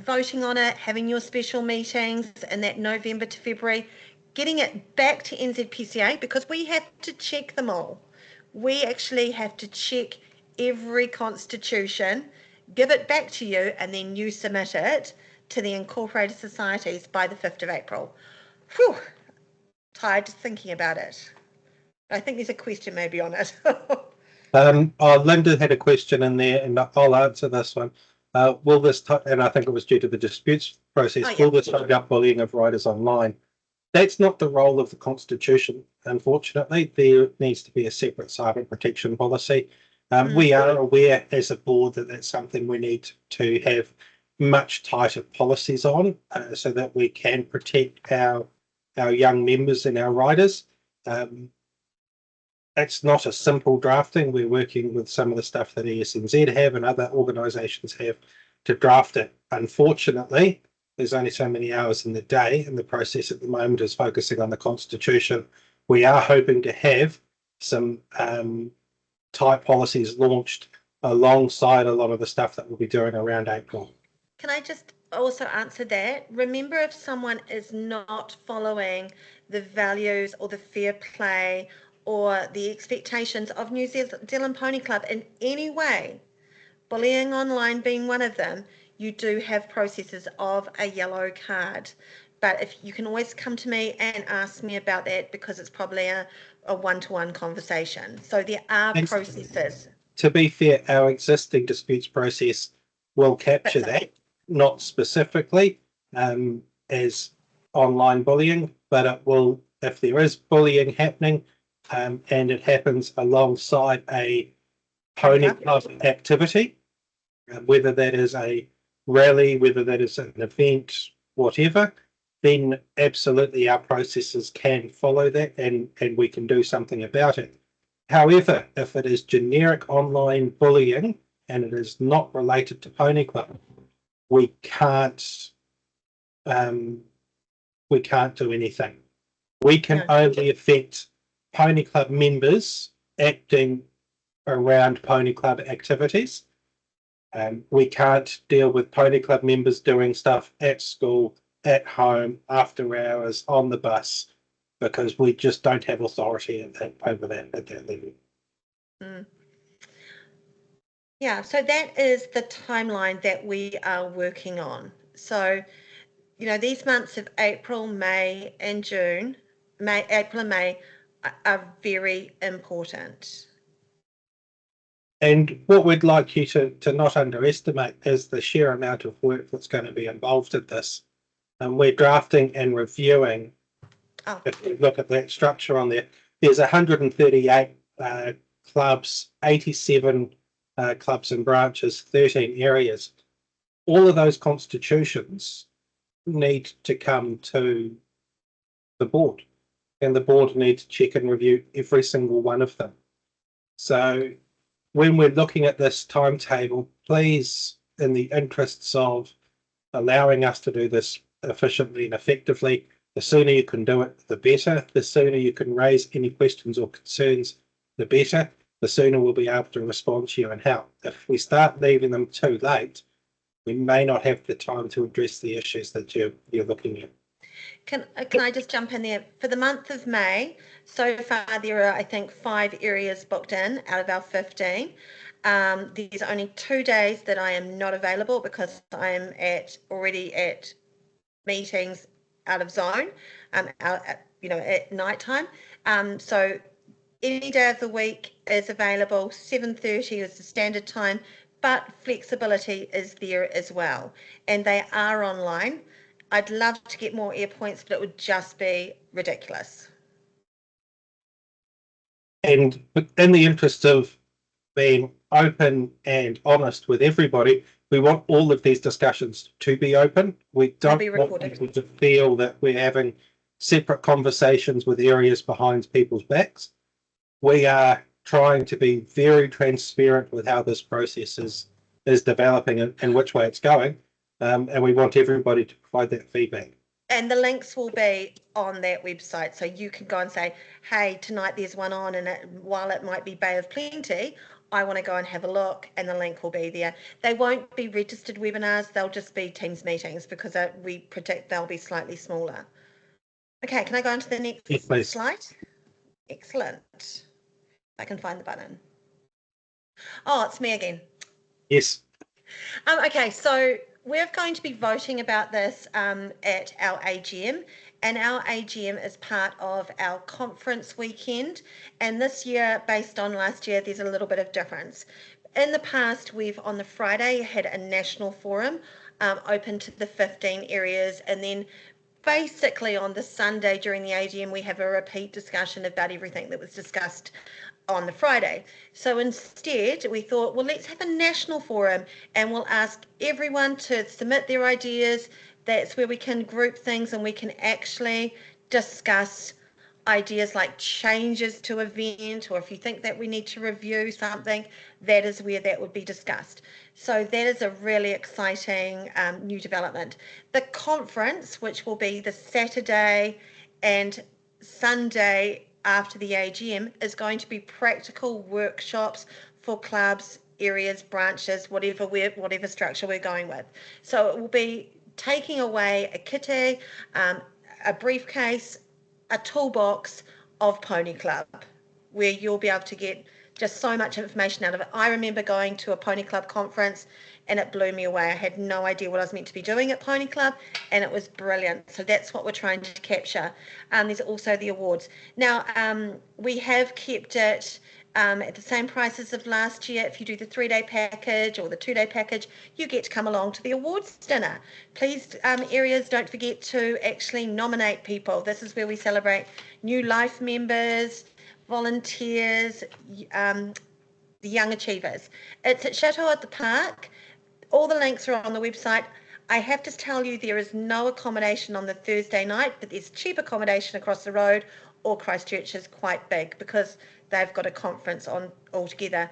voting on it, having your special meetings in that November to February, getting it back to NZPCA because we have to check them all. We actually have to check every constitution, give it back to you, and then you submit it to the incorporated societies by the 5th of April. Whew, tired just thinking about it. I think there's a question maybe on it. Linda had a question in there, and I'll answer this one. Will this, and I think it was due to the disputes process, will this hold up bullying of riders online? That's not the role of the Constitution, unfortunately. There needs to be a separate cyber protection policy. We are aware as a board that that's something we need to have much tighter policies on so that we can protect our young members and our riders. It's not a simple drafting. We're working with some of the stuff that ESNZ have and other organisations have to draft it. Unfortunately, there's only so many hours in the day, and the process at the moment is focusing on the Constitution. We are hoping to have some tight policies launched alongside a lot of the stuff that we'll be doing around April. Can I just also answer that? Remember, if someone is not following the values or the fair play or the expectations of New Zealand Pony Club in any way, bullying online being one of them, you do have processes of a yellow card. But if you can always come to me and ask me about that because it's probably a one-to-one conversation. So there are processes. To be fair, our existing disputes process will capture that, not specifically as online bullying, but it will, if there is bullying happening, and it happens alongside a pony club activity, whether that is a rally, whether that is an event, whatever, then absolutely our processes can follow that and we can do something about it. However, if it is generic online bullying and it is not related to Pony Club, we can't do anything. We can only affect Pony Club members acting around Pony Club activities. We can't deal with Pony Club members doing stuff at school, at home, after hours, on the bus, because we just don't have authority over that at that level. Yeah, so that is the timeline that we are working on. So, these months of April, May and June, April and May are very important. And what we'd like you to not underestimate is the sheer amount of work that's going to be involved in this. And we're drafting and reviewing. If you look at that structure on there, there's 138 clubs, 87 clubs and branches, 13 areas. All of those constitutions need to come to the board, and the board needs to check and review every single one of them. So when we're looking at this timetable, please, in the interests of allowing us to do this efficiently and effectively, the sooner you can do it, the better. The sooner you can raise any questions or concerns, the better. The sooner we'll be able to respond to you and help. If we start leaving them too late, we may not have the time to address the issues that you're looking at. Can I just jump in there? For the month of May, so far there are, I think, 5 areas booked in out of our 15. There's only 2 days that I am not available because I'm already at meetings out of zone, at night time. So any day of the week is available. 7:30 is the standard time, but flexibility is there as well. And they are online. I'd love to get more air points, but it would just be ridiculous. And in the interest of being open and honest with everybody, we want all of these discussions to be open. We don't be want recorded. people to feel that we're having separate conversations with areas behind people's backs. We are trying to be very transparent with how this process is developing and which way it's going. And we want everybody to provide that feedback. And the links will be on that website. So you can go and say, hey, tonight there's one on, and while it might be Bay of Plenty, I want to go and have a look, and the link will be there. They won't be registered webinars. They'll just be Teams meetings because we predict they'll be slightly smaller. Okay, can I go on to the next Yes, slide? Excellent. I can find the button. Oh, it's me again. Yes. Okay, so we're going to be voting about this at our AGM, and our AGM is part of our conference weekend. And this year, based on last year, there's a little bit of difference. In the past, we've on the Friday had a national forum open to the 15 areas, and then basically on the Sunday during the AGM, we have a repeat discussion about everything that was discussed on the Friday. So instead, we thought, well, let's have a national forum and we'll ask everyone to submit their ideas. That's where we can group things and we can actually discuss ideas like changes to event, or if you think that we need to review something, that is where that would be discussed. So that is a really exciting new development. The conference, which will be the Saturday and Sunday after the AGM, is going to be practical workshops for clubs, areas, branches, whatever structure we're going with. So it will be taking away a kitty, a briefcase, a toolbox of Pony Club, where you'll be able to get just so much information out of it. I remember going to a Pony Club conference and it blew me away. I had no idea what I was meant to be doing at Pony Club, and it was brilliant. So that's what we're trying to capture. There's also the awards. Now, we have kept it at the same prices of last year. If you do the 3-day package or the 2-day package, you get to come along to the awards dinner. Please, areas, don't forget to actually nominate people. This is where we celebrate new life members, volunteers, the young achievers. It's at Chateau at the Park. All the links are on the website. I have to tell you, there is no accommodation on the Thursday night, but there's cheap accommodation across the road, or Christchurch is quite big because they've got a conference on altogether.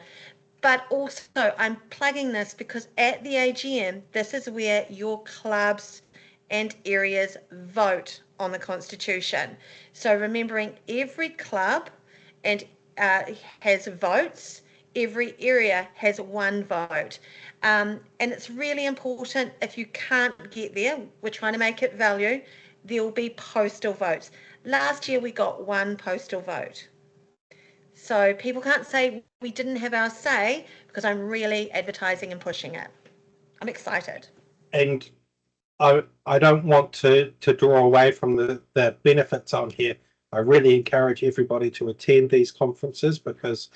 But also, I'm plugging this because at the AGM, this is where your clubs and areas vote on the Constitution. So remembering every club and has votes, every area has one vote. And it's really important. If you can't get there, we're trying to make it value, there will be postal votes. Last year we got one postal vote. So people can't say we didn't have our say, because I'm really advertising and pushing it. I'm excited. And I don't want to draw away from the benefits on here. I really encourage everybody to attend these conferences because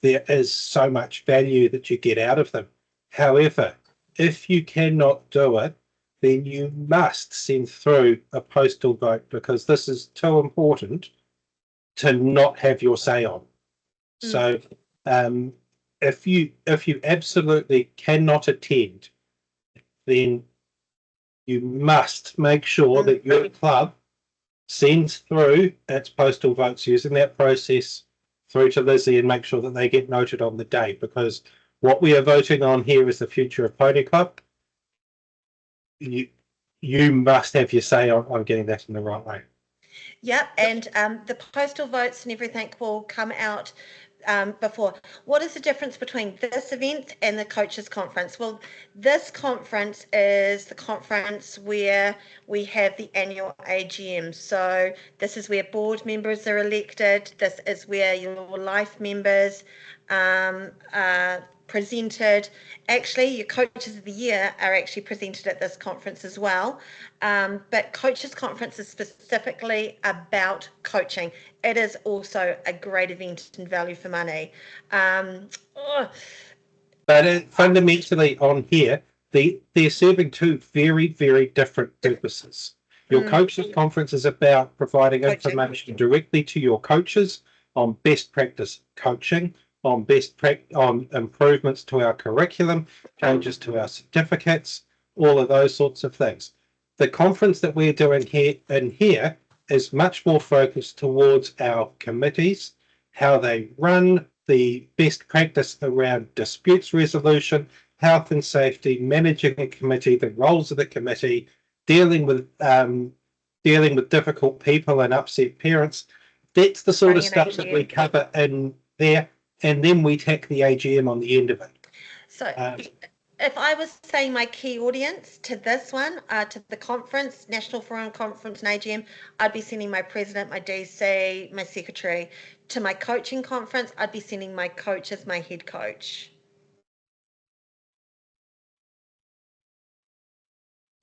there is so much value that you get out of them. However, if you cannot do it, then you must send through a postal vote, because this is too important to not have your say on. So if you absolutely cannot attend, then you must make sure that your club sends through its postal votes using that process through to Lizzie and make sure that they get noted on the day, because what we are voting on here is the future of Pony Club. You must have your say on getting that in the right way. Yep, and the postal votes and everything will come out before. What is the difference between this event and the coaches conference? Well, this conference is the conference where we have the annual AGM. So this is where board members are elected. This is where your life members presented. Actually, your coaches of the year are actually presented at this conference as well. But coaches conference is specifically about coaching. It is also a great event and value for money. But fundamentally on here, they're serving two very, very different purposes. Your coaches conference is about providing Coaching. information directly to your coaches on best practice coaching, on on improvements to our curriculum, changes to our certificates, all of those sorts of things. The conference that we're doing here is much more focused towards our committees, how they run, the best practice around disputes resolution, health and safety, managing a committee, the roles of the committee, dealing with difficult people and upset parents. That's the sort of stuff that we cover in there, and then we tack the AGM on the end of it. So if I was saying my key audience to this one, to the conference, National Forum Conference and AGM, I'd be sending my president, my DC, my secretary. To my coaching conference, I'd be sending my coach as my head coach.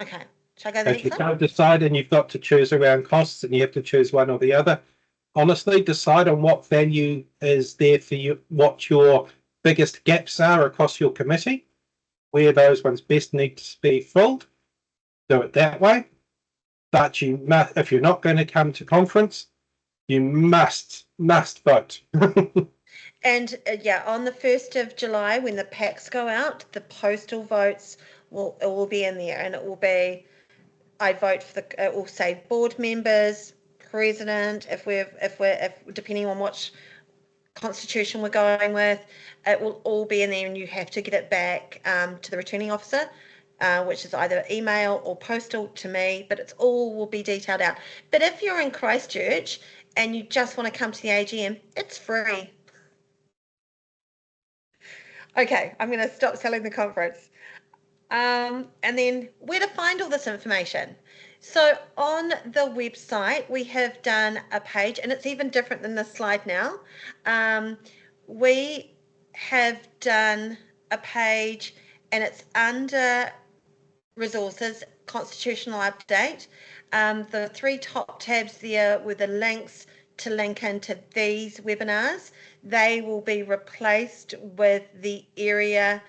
Okay, shall I go the If you next one? can't decide and you've got to choose around costs and you have to choose one or the other, honestly, decide on what value is there for you, what your biggest gaps are across your committee, where those ones best need to be filled. Do it that way. But you must, if you're not going to come to conference, you must vote. And yeah, on the 1st of July, when the packs go out, the postal votes will be in there, and it will be, I vote for it will say board members, president, if depending on which constitution we're going with, it will all be in there, and you have to get it back to the returning officer, which is either email or postal to me, but it's all will be detailed out. But if you're in Christchurch and you just want to come to the AGM, it's free. Okay, I'm going to stop selling the conference. And then where to find all this information. So on the website, we have done a page, and it's even different than this slide now. We have done a page, and it's under resources, constitutional update. The 3 top tabs there with the links to link into these webinars. They will be replaced with the area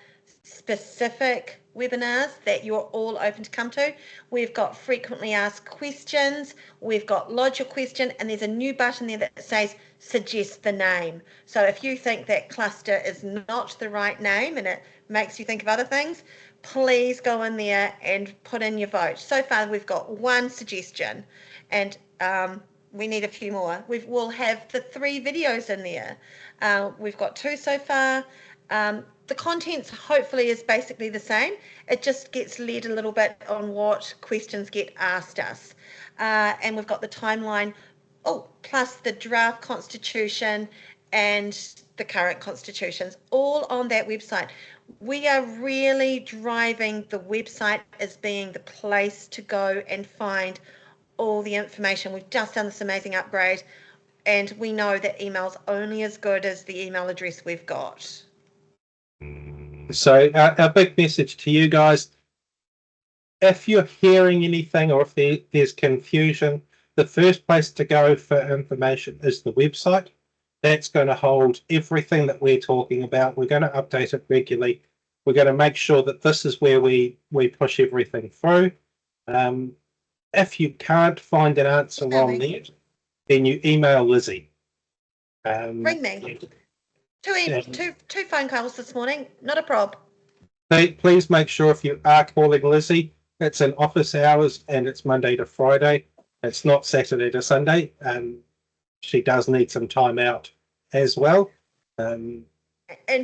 specific webinars that you're all open to come to. We've got frequently asked questions, we've got lodge your question, and there's a new button there that says suggest the name. So if you think that cluster is not the right name and it makes you think of other things, please go in there and put in your vote. So far we've got 1 suggestion, and we need a few more. We'll have the 3 videos in there. We've got 2 so far. The contents hopefully is basically the same. It just gets led a little bit on what questions get asked us. And we've got the timeline, plus the draft constitution and the current constitutions, all on that website. We are really driving the website as being the place to go and find all the information. We've just done this amazing upgrade, and we know that email's only as good as the email address we've got. So our big message to you guys, if you're hearing anything or if there's confusion, the first place to go for information is the website. That's going to hold everything that we're talking about. We're going to update it regularly. We're going to make sure that this is where we push everything through. If you can't find an answer on there, then you email Lizzie. Ring me. Two phone calls this morning, not a prob. Please make sure if you are calling Lizzie, it's in office hours and it's Monday to Friday. It's not Saturday to Sunday. She does need some time out as well. And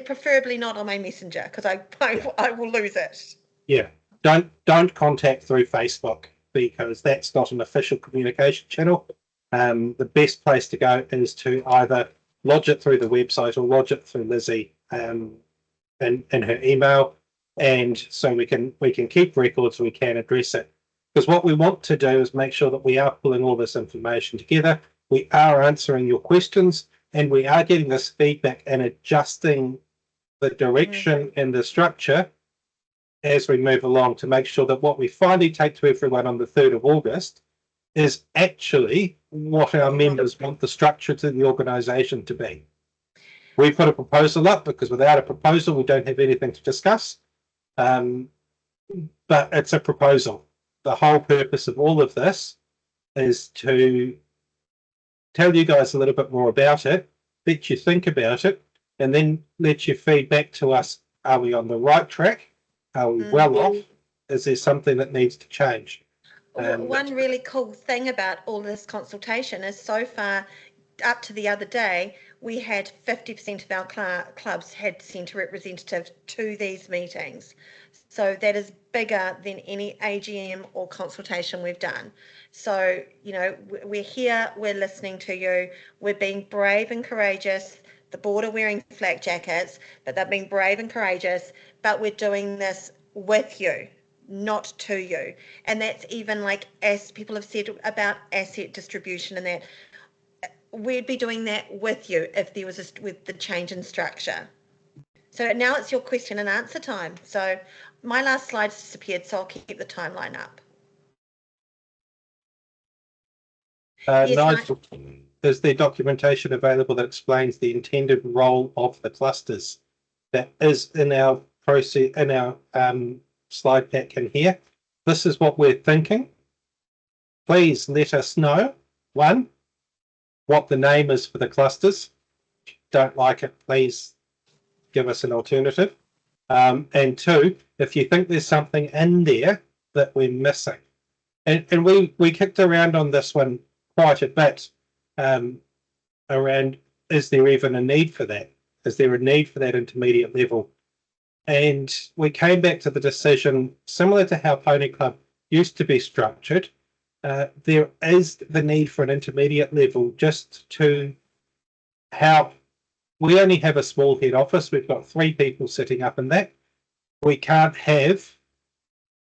preferably not on my messenger, because I will lose it. Yeah, don't contact through Facebook, because that's not an official communication channel. The best place to go is to either lodge it through the website or lodge it through Lizzie in her email, and so we can keep records, we can address it. Because what we want to do is make sure that we are pulling all this information together, we are answering your questions, and we are getting this feedback and adjusting the direction and the structure as we move along to make sure that what we finally take to everyone on the 3rd of August is actually what our members want the structure to the organisation to be. We put a proposal up because without a proposal, we don't have anything to discuss. But it's a proposal. The whole purpose of all of this is to tell you guys a little bit more about it, let you think about it, and then let you feed back to us. Are we on the right track? Are we well off? Is there something that needs to change? One really cool thing about all this consultation is so far, up to the other day, we had 50% of our clubs had sent a representative to these meetings. So that is bigger than any AGM or consultation we've done. So, you know, we're here, we're listening to you, we're being brave and courageous. The board are wearing flak jackets, but they're being brave and courageous, but we're doing this with you, not to you. And that's even like, as people have said about asset distribution and that, we'd be doing that with you if there was with the change in structure. So now it's your question and answer time. So my last slide's disappeared, so I'll keep the timeline up. Yes, Nigel, is there documentation available that explains the intended role of the clusters? That is in our process, in our slide pack in here. This is what we're thinking. Please let us know, one, what the name is for the clusters. If you don't like it, please give us an alternative. And two, if you think there's something in there that we're missing. And we kicked around on this one quite a bit around, is there even a need for that? Is there a need for that intermediate level? And we came back to the decision, similar to how Pony Club used to be structured, there is the need for an intermediate level just to help. We only have a small head office. We've got 3 people sitting up in that. We can't have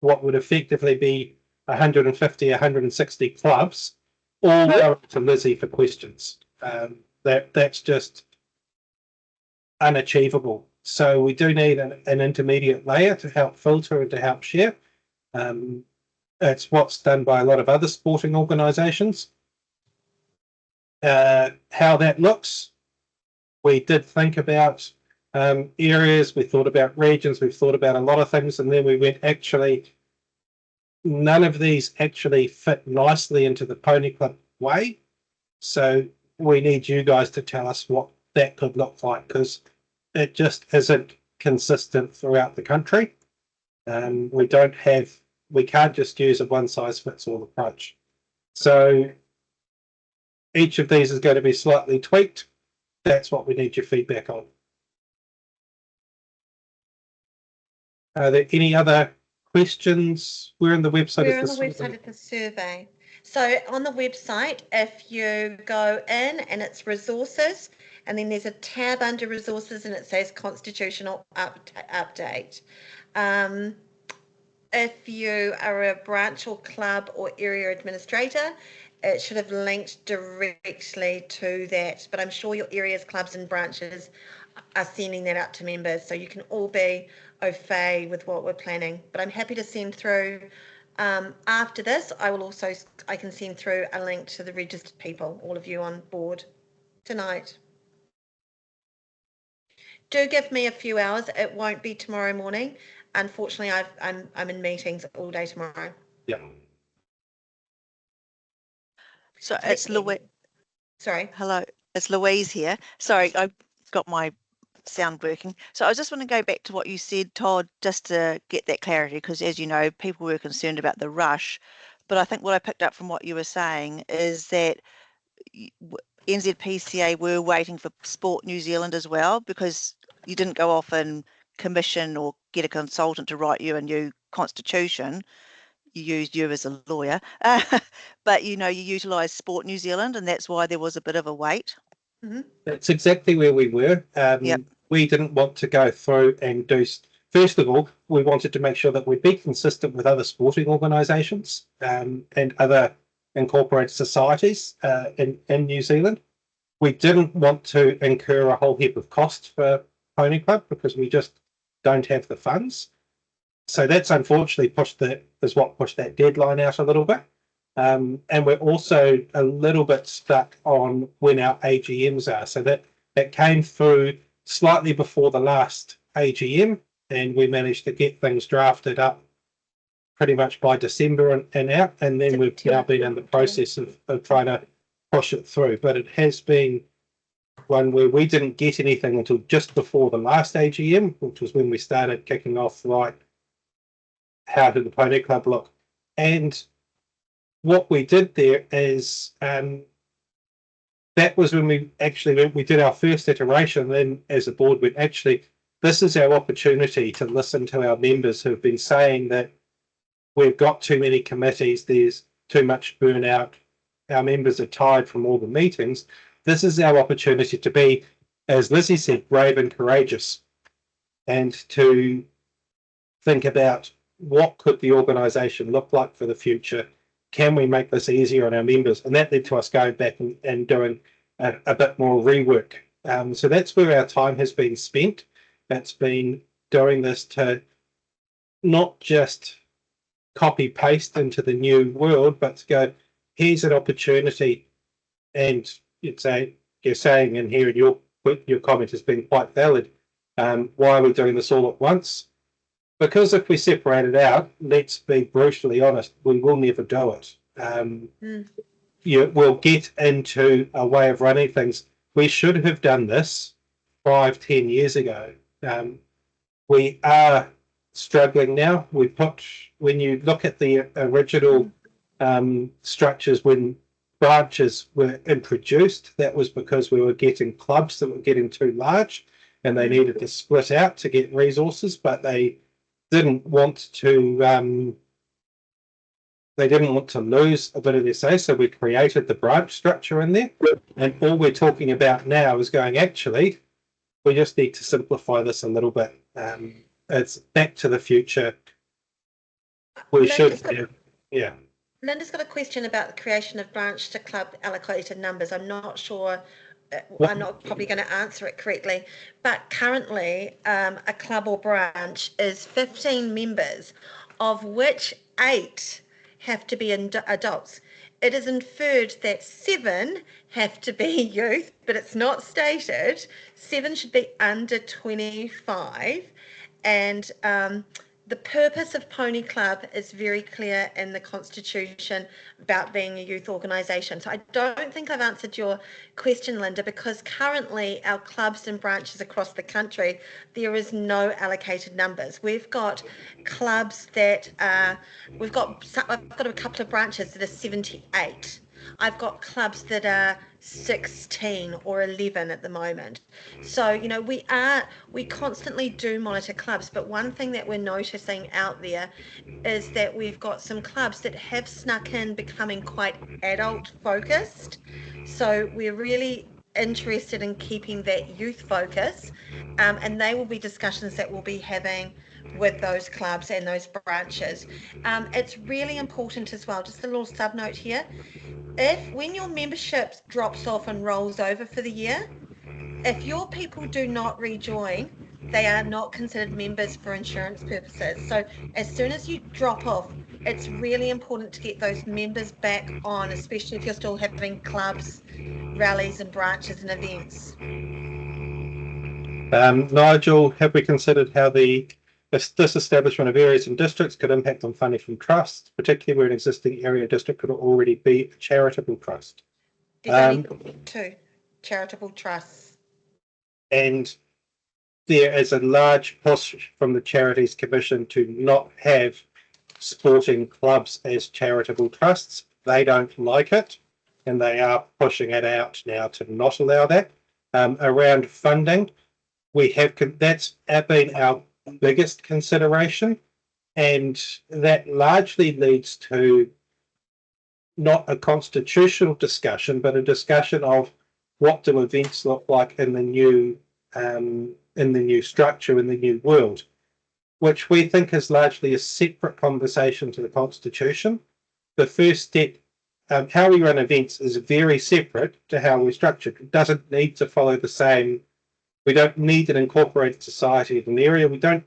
what would effectively be 150, 160 clubs all going to Lizzie for questions. That's just unachievable. So we do need an intermediate layer to help filter and to help share. It's what's done by a lot of other sporting organisations. How that looks, we did think about areas, we thought about regions, we've thought about a lot of things, and then we went, actually, none of these actually fit nicely into the Pony Club way. So we need you guys to tell us what that could look like, because it just isn't consistent throughout the country. We can't just use a one-size-fits-all approach. So each of these is going to be slightly tweaked. That's what we need your feedback on. Are there any other questions? We're on the website. We're on the website of the survey. So on the website, if you go in and it's resources, and then there's a tab under resources and it says constitutional update. If you are a branch or club or area administrator, it should have linked directly to that. But I'm sure your areas, clubs and branches are sending that out to members. So you can all be au fait with what we're planning. But I'm happy to send through, after this, I can send through a link to the registered people, all of you on board tonight. Do give me a few hours. It won't be tomorrow morning. Unfortunately, I'm in meetings all day tomorrow. Yeah. So it's Louise. Sorry. Hello, it's Louise here. Sorry, I got my sound working. So I just want to go back to what you said, Todd, just to get that clarity, because as you know, people were concerned about the rush. But I think what I picked up from what you were saying is that NZPCA were waiting for Sport New Zealand as well, because you didn't go off and commission or get a consultant to write you a new constitution. You used you as a lawyer, but you utilised Sport New Zealand, and that's why there was a bit of a wait. Mm-hmm. That's exactly where we were. Yep. We didn't want to go through and do. First of all, we wanted to make sure that we'd be consistent with other sporting organisations and other incorporated societies in New Zealand. We didn't want to incur a whole heap of cost for Pony Club because we just don't have the funds. So that's unfortunately pushed that deadline out a little bit. And we're also a little bit stuck on when our AGMs are. So that came through slightly before the last AGM, and we managed to get things drafted up pretty much by December and out. And then we've now been in the process of trying to push it through. But it has been one where we didn't get anything until just before the last AGM, which was when we started kicking off, right, how did the Pony Club look? And what we did there is that was when we did our first iteration. Then as a board, we actually, this is our opportunity to listen to our members who've been saying that we've got too many committees, there's too much burnout, our members are tired from all the meetings. This is our opportunity to be, as Lizzie said, brave and courageous, and to think about what could the organisation look like for the future. Can we make this easier on our members? And that led to us going back and doing a bit more rework. So that's where our time has been spent. It's been doing this to not just copy paste into the new world, but to go, here's an opportunity. And you're saying in here, and your comment has been quite valid. Why are we doing this all at once? Because if we separate it out, let's be brutally honest, we will never do it. We'll get into a way of running things. We should have done this 5-10 years ago. We are struggling now. When you look at the original structures when branches were introduced, that was because we were getting clubs that were getting too large and they needed to split out to get resources, but they didn't want to lose a bit of their say, so we created the branch structure in there. And all we're talking about now is going, actually, we just need to simplify this a little bit. It's back to the future. Linda's got a question about the creation of branch to club allocated numbers. I'm not sure. I'm not probably going to answer it correctly, but currently a club or branch is 15 members, of which 8 have to be adults. It is inferred that 7 have to be youth, but it's not stated. 7 should be under 25, and the purpose of Pony Club is very clear in the Constitution about being a youth organisation. So I don't think I've answered your question, Linda, because currently our clubs and branches across the country, there is no allocated numbers. We've got clubs that I've got a couple of branches that are 78. I've got clubs that are 16 or 11 at the moment. So, we constantly do monitor clubs, but one thing that we're noticing out there is that we've got some clubs that have snuck in becoming quite adult focused. So we're really interested in keeping that youth focus, and they will be discussions that we'll be having with those clubs and those branches. It's really important as well, just a little sub note here, when your membership drops off and rolls over for the year, if your people do not rejoin, they are not considered members for insurance purposes. So as soon as you drop off, it's really important to get those members back on, especially if you're still having clubs, rallies and branches and events. Nigel, have we considered how the disestablishment of areas and districts could impact on funding from trusts, particularly where an existing area district could already be a charitable trust? There's only 2 charitable trusts. And there is a large push from the Charities Commission to not have sporting clubs as charitable trusts. They don't like it, and they are pushing it out now to not allow that. Around funding, that's been our biggest consideration, and that largely leads to not a constitutional discussion, but a discussion of what do events look like in the new structure, in the new world, which we think is largely a separate conversation to the Constitution. The first step, how we run events, is very separate to how we're structured. It doesn't need to follow the same We don't need an incorporated society in an area. We don't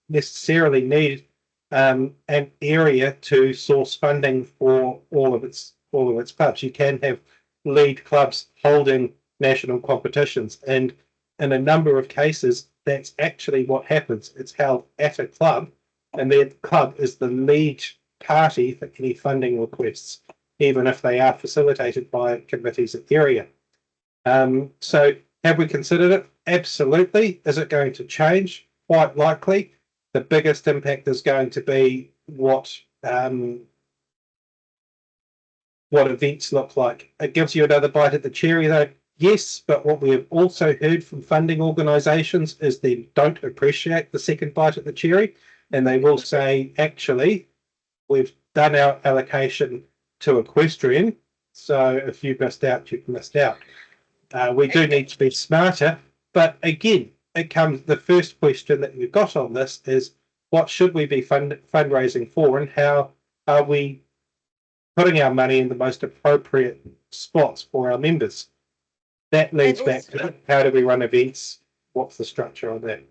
necessarily need an area to source funding for all of its clubs. You can have lead clubs holding national competitions, and in a number of cases, that's actually what happens. It's held at a club, and their club is the lead party for any funding requests, even if they are facilitated by committees at the area. So have we considered it? Absolutely. Is it going to change? Quite likely. The biggest impact is going to be what events look like. It gives you another bite at the cherry, though. Yes, but what we have also heard from funding organisations is they don't appreciate the second bite at the cherry, and they will say, actually, we've done our allocation to equestrian, so if you missed out, you've missed out. We do need to be smarter, but again, the first question that we've got on this is, what should we be fundraising for, and how are we putting our money in the most appropriate spots for our members? That leads back to how do we run events? What's the structure on that?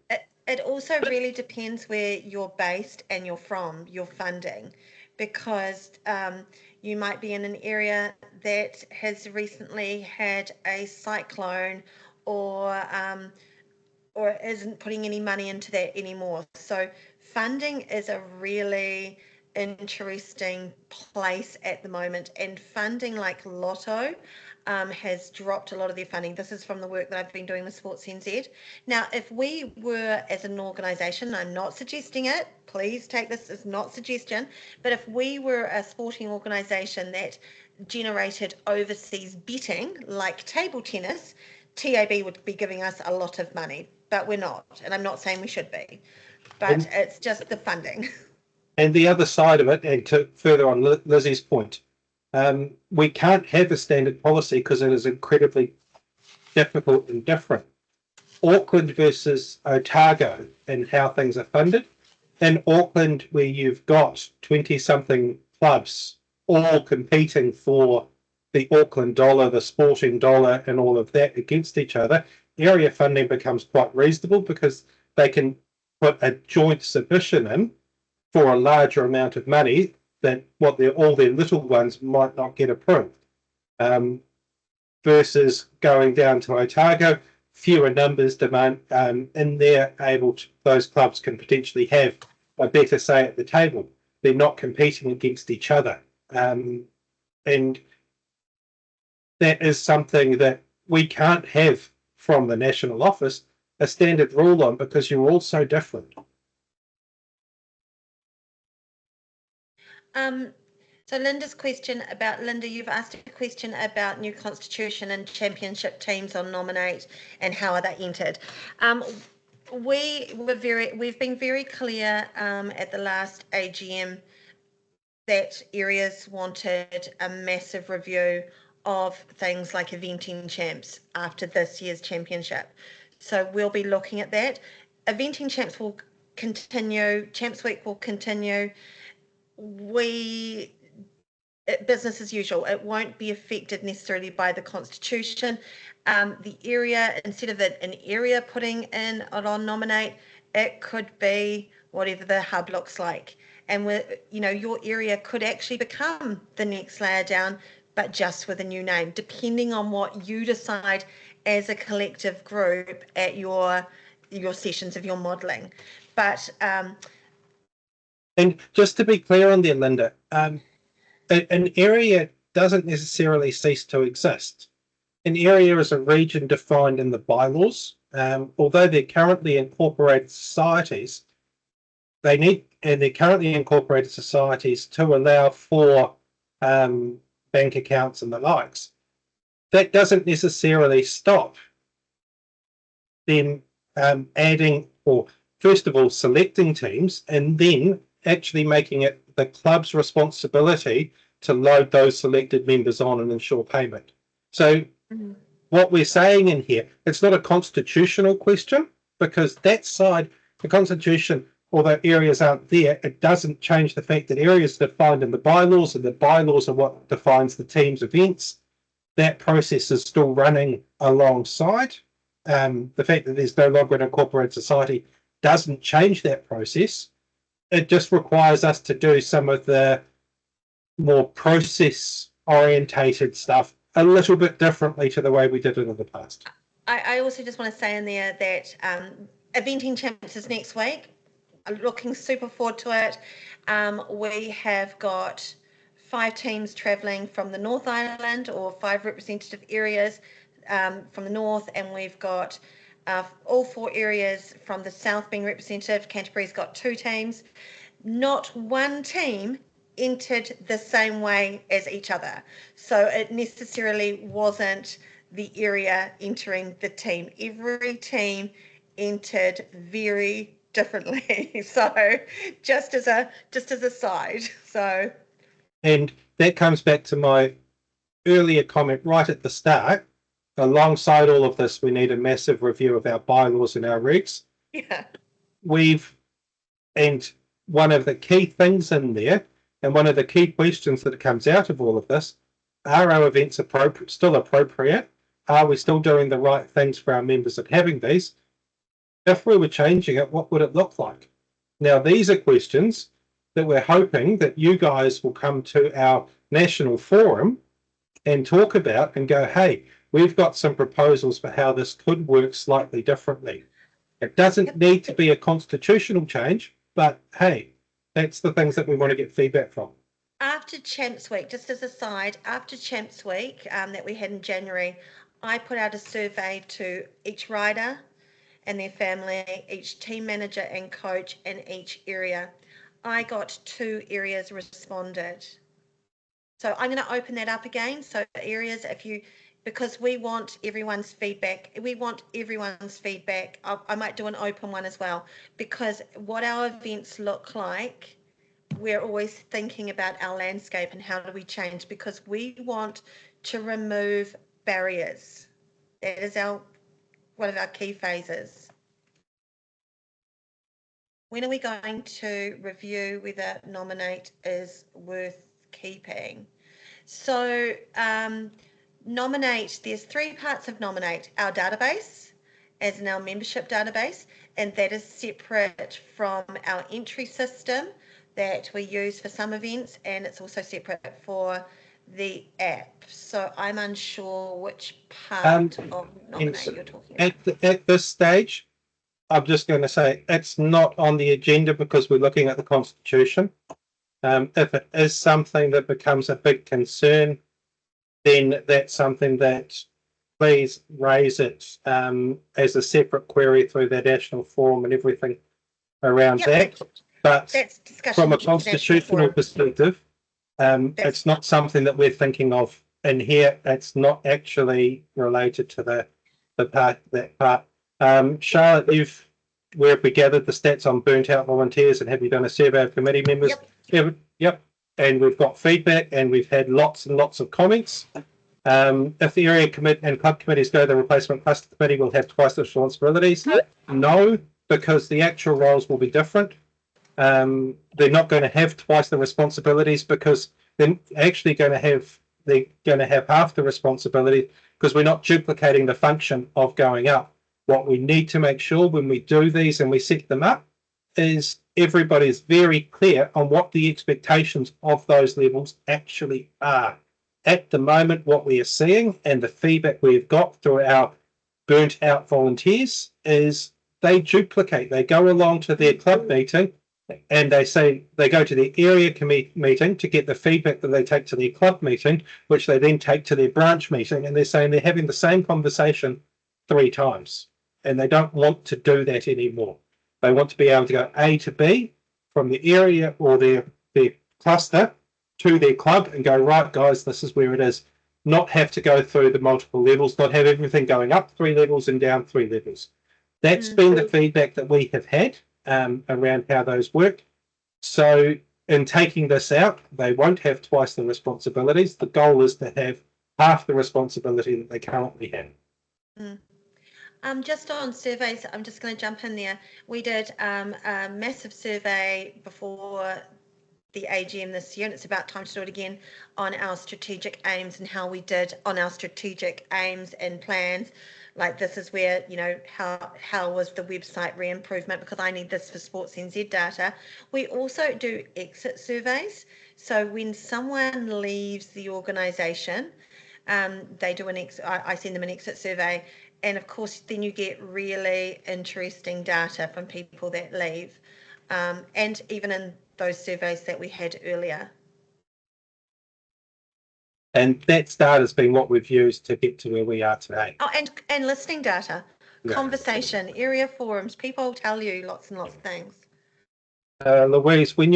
It also really depends where you're based and you're from, your funding, because you might be in an area that has recently had a cyclone or isn't putting any money into that anymore. So funding is a really interesting place at the moment, and funding like Lotto has dropped a lot of their funding. This is from the work that I've been doing with Sports NZ. Now, if we were as an organisation, I'm not suggesting it, please take this as not suggestion, but if we were a sporting organisation that generated overseas betting like table tennis, TAB would be giving us a lot of money, but we're not, and I'm not saying we should be, but it's just the funding. And the other side of it, and to further on Lizzie's point, we can't have a standard policy because it is incredibly difficult and different. Auckland versus Otago and how things are funded. In Auckland, where you've got 20-something clubs all competing for the Auckland dollar, the sporting dollar, and all of that against each other, area funding becomes quite reasonable because they can put a joint submission in for a larger amount of money than what all their little ones might not get approved. Versus going down to Otago, fewer numbers demand in there, those clubs can potentially have a better say at the table. They're not competing against each other. And that is something that we can't have from the national office a standard rule on, because you're all so different. So Linda's question about, Linda, you've asked a question about new constitution and championship teams on Nominate and how are they entered. We've been very clear at the last AGM that areas wanted a massive review of things like eventing champs after this year's championship. So we'll be looking at that. Eventing champs will continue, Champs Week will continue. Business as usual. It won't be affected necessarily by the constitution. The area, instead of an area putting in it on Nominate, it could be whatever the hub looks like. And your area could actually become the next layer down, but just with a new name, depending on what you decide as a collective group at your sessions of your modelling. But and just to be clear on there, Linda, an area doesn't necessarily cease to exist. An area is a region defined in the bylaws. Although they're currently incorporated societies, they're currently incorporated societies to allow for bank accounts and the likes. That doesn't necessarily stop them adding, or first of all, selecting teams, and then actually making it the club's responsibility to load those selected members on and ensure payment. So what we're saying in here, it's not a constitutional question, because that side, the constitution, although areas aren't there, it doesn't change the fact that areas are defined in the bylaws, and the bylaws are what defines the team's events. That process is still running alongside. The fact that there's no longer an incorporated society doesn't change that process. It just requires us to do some of the more process orientated stuff a little bit differently to the way we did it in the past. I also just want to say in there that Eventing Champs is next week. I'm looking super forward to it. We have got 5 teams travelling from the North Island, or 5 representative areas from the north, and we've got all 4 areas from the south being represented. Canterbury's got 2 teams. Not one team entered the same way as each other. So it necessarily wasn't the area entering the team. Every team entered very differently. So just as a side. So, and that comes back to my earlier comment right at the start. Alongside all of this, we need a massive review of our bylaws and our regs. yeah. And one of the key things in there, and one of the key questions that comes out of all of this, are our events still appropriate? Are we still doing the right things for our members and having these? If we were changing it, what would it look like? Now, these are questions that we're hoping that you guys will come to our national forum and talk about and go, hey, we've got some proposals for how this could work slightly differently. It doesn't need to be a constitutional change, but hey, that's the things that we want to get feedback from. After Champs Week, just as a side, after Champs Week that we had in January, I put out a survey to each rider and their family, each team manager and coach in each area. I got 2 areas responded. So I'm going to open that up again. So areas, because we want everyone's feedback. I might do an open one as well, because what our events look like, we're always thinking about our landscape and how do we change, because we want to remove barriers. That is one of our key phases. When are we going to review whether Nominate is worth keeping? So Nominate, there's 3 parts of Nominate: our database, as in our membership database, and that is separate from our entry system that we use for some events, and it's also separate for the app. So I'm unsure which part of Nominate you're talking about. At this stage, I'm just going to say it's not on the agenda because we're looking at the Constitution. If it is something that becomes a big concern, then that's something that please raise it as a separate query through the national forum and everything around that. But from a constitutional perspective, it's not something that we're thinking of in here. It's not actually related to that part. Charlotte, where have we gathered the stats on burnt out volunteers, and have you done a survey of committee members? Yep. And we've got feedback, and we've had lots and lots of comments. If the area committee and club committees go, the replacement cluster committee will have twice the responsibilities. No, because the actual roles will be different. They're not going to have twice the responsibilities, because they're actually going to have half the responsibility, because we're not duplicating the function of going up. What we need to make sure when we do these and we set them up is everybody is very clear on what the expectations of those levels actually are. At the moment, what we are seeing and the feedback we've got through our burnt out volunteers is they duplicate. They go along to their club meeting and they say they go to the area committee meeting to get the feedback that they take to their club meeting, which they then take to their branch meeting, and they're saying they're having the same conversation 3 times, and they don't want to do that anymore. They want to be able to go A to B from the area or their cluster to their club and go, right, guys, this is where it is. Not have to go through the multiple levels, not have everything going up 3 levels and down 3 levels. That's been the feedback that we have had around how those work. So in taking this out, they won't have twice the responsibilities. The goal is to have half the responsibility that they currently have. Just on surveys, I'm just going to jump in there. We did a massive survey before the AGM this year, and it's about time to do it again, on our strategic aims and how we did on our strategic aims and plans Like this is where, you know, how was the website re-improvement, because I need this for Sports NZ data. We also do exit surveys. So when someone leaves the organisation, they do I send them an exit survey, and of course then you get really interesting data from people that leave, and even in those surveys that we had earlier. And that data has been what we've used to get to where we are today. Oh, and listening data, Yeah. conversation, area forums, people tell you lots and lots of things. Louise, when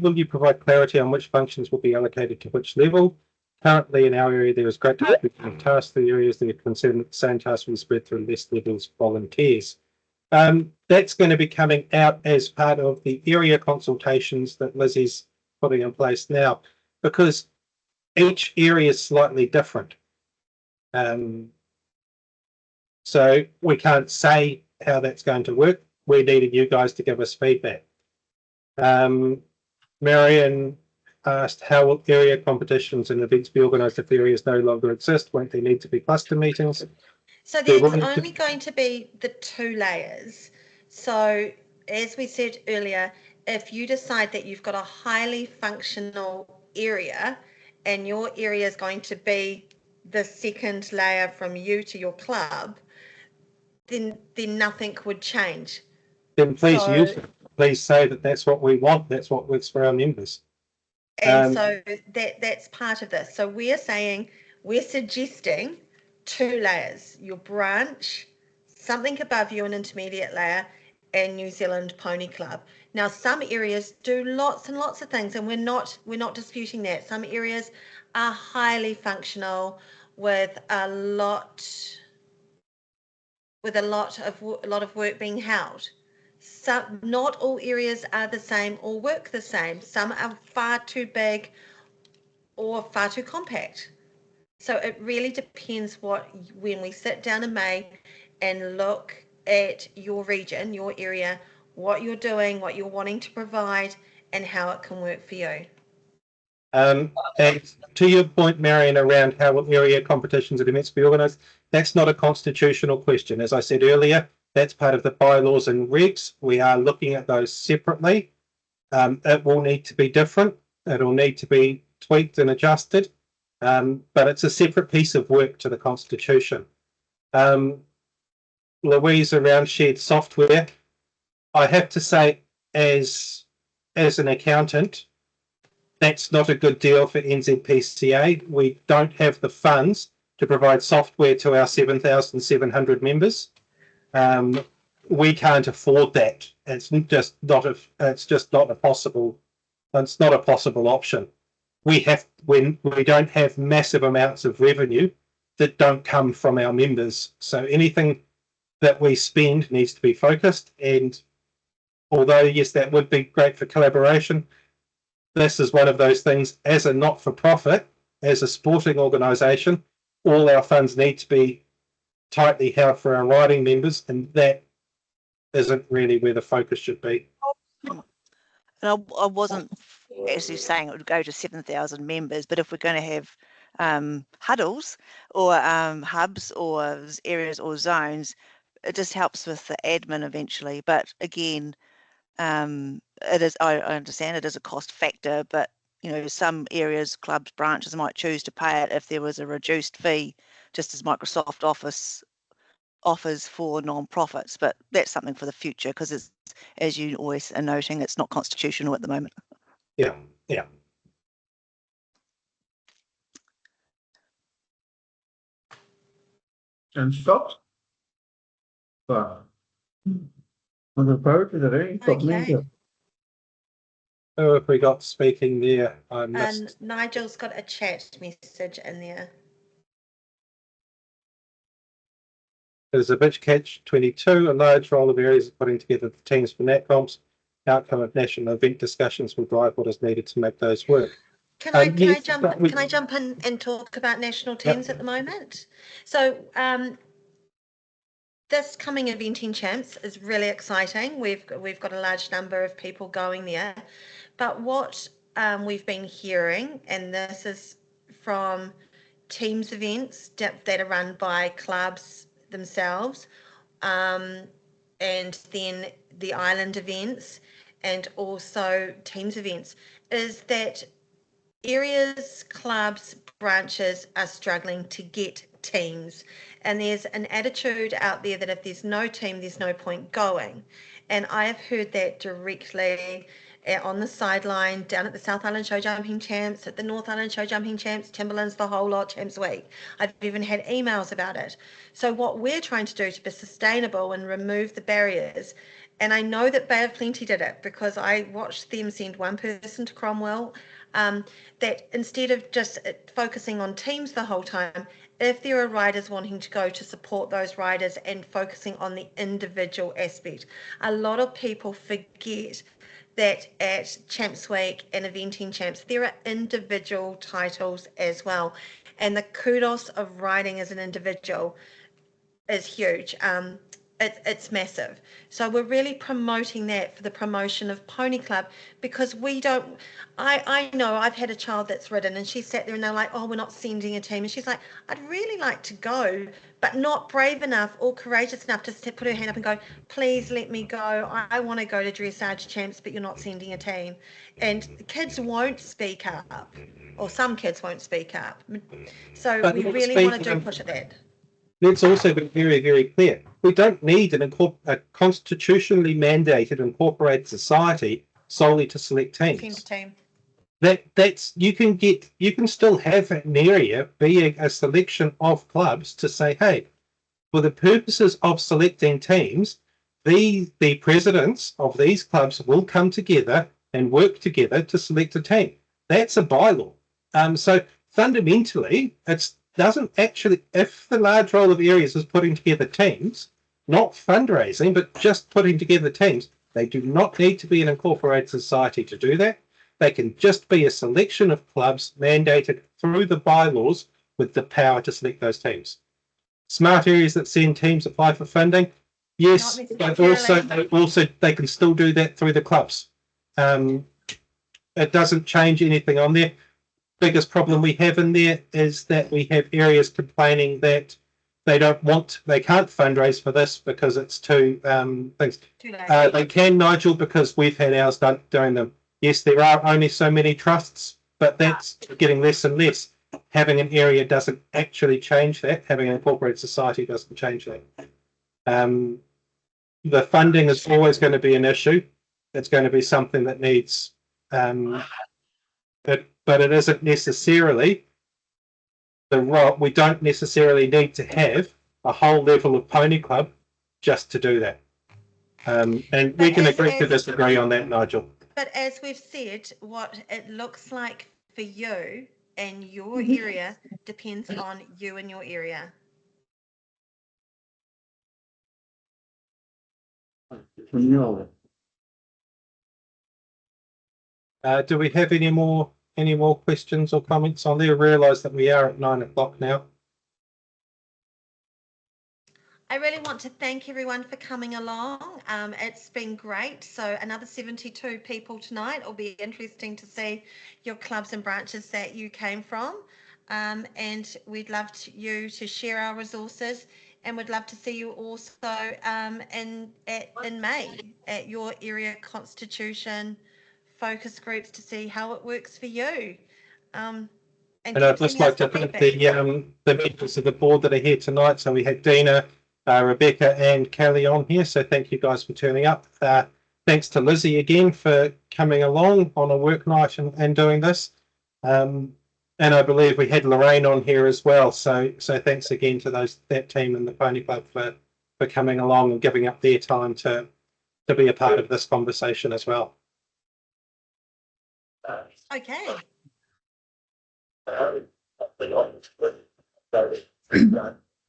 will you provide clarity on which functions will be allocated to which level? Currently in our area, there is great distribution of tasks to the areas that are concerned that the same tasks will be spread through less levels of volunteers. That's going to be coming out as part of the area consultations that Lizzie's putting in place now, because each area is slightly different. So we can't say how that's going to work. We needed you guys to give us feedback. Marion asked, how will area competitions and events be organised if areas no longer exist? Won't there need to be cluster meetings? So there's only going to be the 2 layers. So as we said earlier, if you decide that you've got a highly functional area and your area is going to be the second layer from you to your club, then nothing would change. Then please use it. Please say that that's what we want. That's what works for our members. And so that's part of this. So we're suggesting 2 layers: your branch, something above you, an intermediate layer, and New Zealand Pony Club. Now, some areas do lots and lots of things, and we're not disputing that. Some areas are highly functional with a lot of work being held. Some, not all areas are the same or work the same. Some are far too big or far too compact. So it really depends when we sit down in May and look at your region, your area, what you're doing, what you're wanting to provide, and how it can work for you. And to your point, Marion, around how will area competitions and events be organised, that's not a constitutional question. As I said earlier, that's part of the bylaws and regs. We are looking at those separately. It will need to be different. It'll need to be tweaked and adjusted, but it's a separate piece of work to the Constitution. Louise, around shared software, I have to say, as an accountant, that's not a good deal for NZPCA. We don't have the funds to provide software to our 7,700 members. We can't afford that. It's just not a possible option. We don't have massive amounts of revenue that don't come from our members. So anything that we spend needs to be focused. And although yes, that would be great for collaboration, this is one of those things. As a not-for-profit, as a sporting organisation, all our funds need to be tightly held for our riding members, and that isn't really where the focus should be. And I wasn't actually saying it would go to 7,000 members, but if we're going to have huddles or hubs or areas or zones, it just helps with the admin eventually. But again, it is, I understand it is a cost factor, but you know, some areas, clubs, branches might choose to pay it if there was a reduced fee, just as Microsoft Office offers for non-profits. But that's something for the future, because it's, as you always are noting, it's not constitutional at the moment. Yeah. And stopped. But on the vote, is there any Okay. Who have we got speaking there? I missed. And Nigel's got a chat message in there. There's a bitch catch 22. A large role of areas of putting together the teams for NatComps. Outcome of national event discussions will drive what is needed to make those work. Can I Yes, jump in and talk about national teams at the moment? So this coming Eventing Champs is really exciting. We've got a large number of people going there, but what we've been hearing, and this is from teams events that are run by clubs, themselves, and then the island events and also teams events, is that areas, clubs, branches are struggling to get teams. And there's an attitude out there that if there's no team, there's no point going. And I have heard that directly on the sideline, down at the South Island Show Jumping Champs, at the North Island Show Jumping Champs, Timberlands, the whole lot, Champs Week. I've even had emails about it. So what we're trying to do to be sustainable and remove the barriers, and I know that Bay of Plenty did it because I watched them send one person to Cromwell, that instead of just focusing on teams the whole time, if there are riders wanting to go, to support those riders and focusing on the individual aspect. A lot of people forget that at Champs Week and Eventing Champs, there are individual titles as well. And the kudos of riding as an individual is huge. It's massive. So we're really promoting that for the promotion of Pony Club, because we don't, I know I've had a child that's ridden and she sat there and they're like, oh, we're not sending a team. And she's like, I'd really like to go, but not brave enough or courageous enough to put her hand up and go, please let me go. I want to go to Dressage Champs, but you're not sending a team. And the kids won't speak up, or some kids won't speak up. So But we let's really be- want to do push at that. Let's also be very, very clear. We don't need a constitutionally mandated incorporated society solely to select Team teams. to team. That's you can still have an area being a selection of clubs to say, hey, for the purposes of selecting teams, the presidents of these clubs will come together and work together to select a team. That's a bylaw. So fundamentally, it doesn't actually, if the large role of areas is putting together teams, not fundraising, but just putting together teams, they do not need to be an incorporated society to do that. They can just be a selection of clubs mandated through the bylaws with the power to select those teams. Smart areas that send teams apply for funding, yes, Not but necessarily. they can still do that through the clubs. It doesn't change anything on there. Biggest problem we have in there is that we have areas complaining that they can't fundraise for this because it's too things. Too late. They can, Nigel, because we've had ours doing them. Yes, there are only so many trusts, but that's getting less and less. Having an area doesn't actually change that. Having an incorporated society doesn't change that. The funding is always going to be an issue. It's going to be something that needs, but it isn't necessarily the right. We don't necessarily need to have a whole level of pony club just to do that. And we can agree to disagree on that, Nigel. But as we've said, what it looks like for you and your area depends on you and your area. Do we have any more questions or comments on there? I realise that we are at 9 o'clock now. I really want to thank everyone for coming along. It's been great. So another 72 people tonight. It'll be interesting to see your clubs and branches that you came from. And we'd love you to share our resources, and we'd love to see you also in May at your area constitution focus groups to see how it works for you. And I'd just like to thank the members of the board that are here tonight. So we had Dina, Rebecca and Kelly on here. So thank you guys for turning up. Thanks to Lizzie again for coming along on a work night and doing this. And I believe we had Lorraine on here as well. So thanks again to that team and the Pony Club for coming along and giving up their time to be a part of this conversation as well. Okay.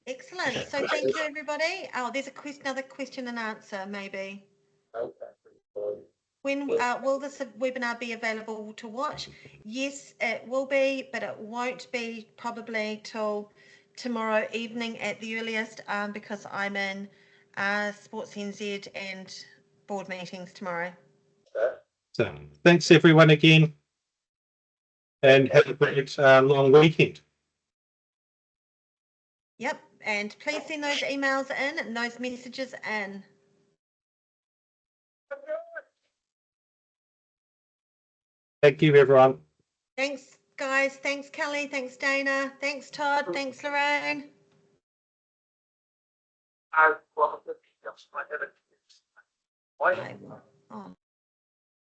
Excellent. So thank you, everybody. Oh, there's another question and answer, maybe. When will this webinar be available to watch? Yes, it will be, but it won't be probably till tomorrow evening at the earliest, because I'm in Sports NZ and board meetings tomorrow. So thanks everyone again, and have a great long weekend. Yep. And please send those emails in and those messages in. Thank you, everyone. Thanks, guys. Thanks, Kelly. Thanks, Dana. Thanks, Todd. Thanks, Lorraine. Bye. Oh.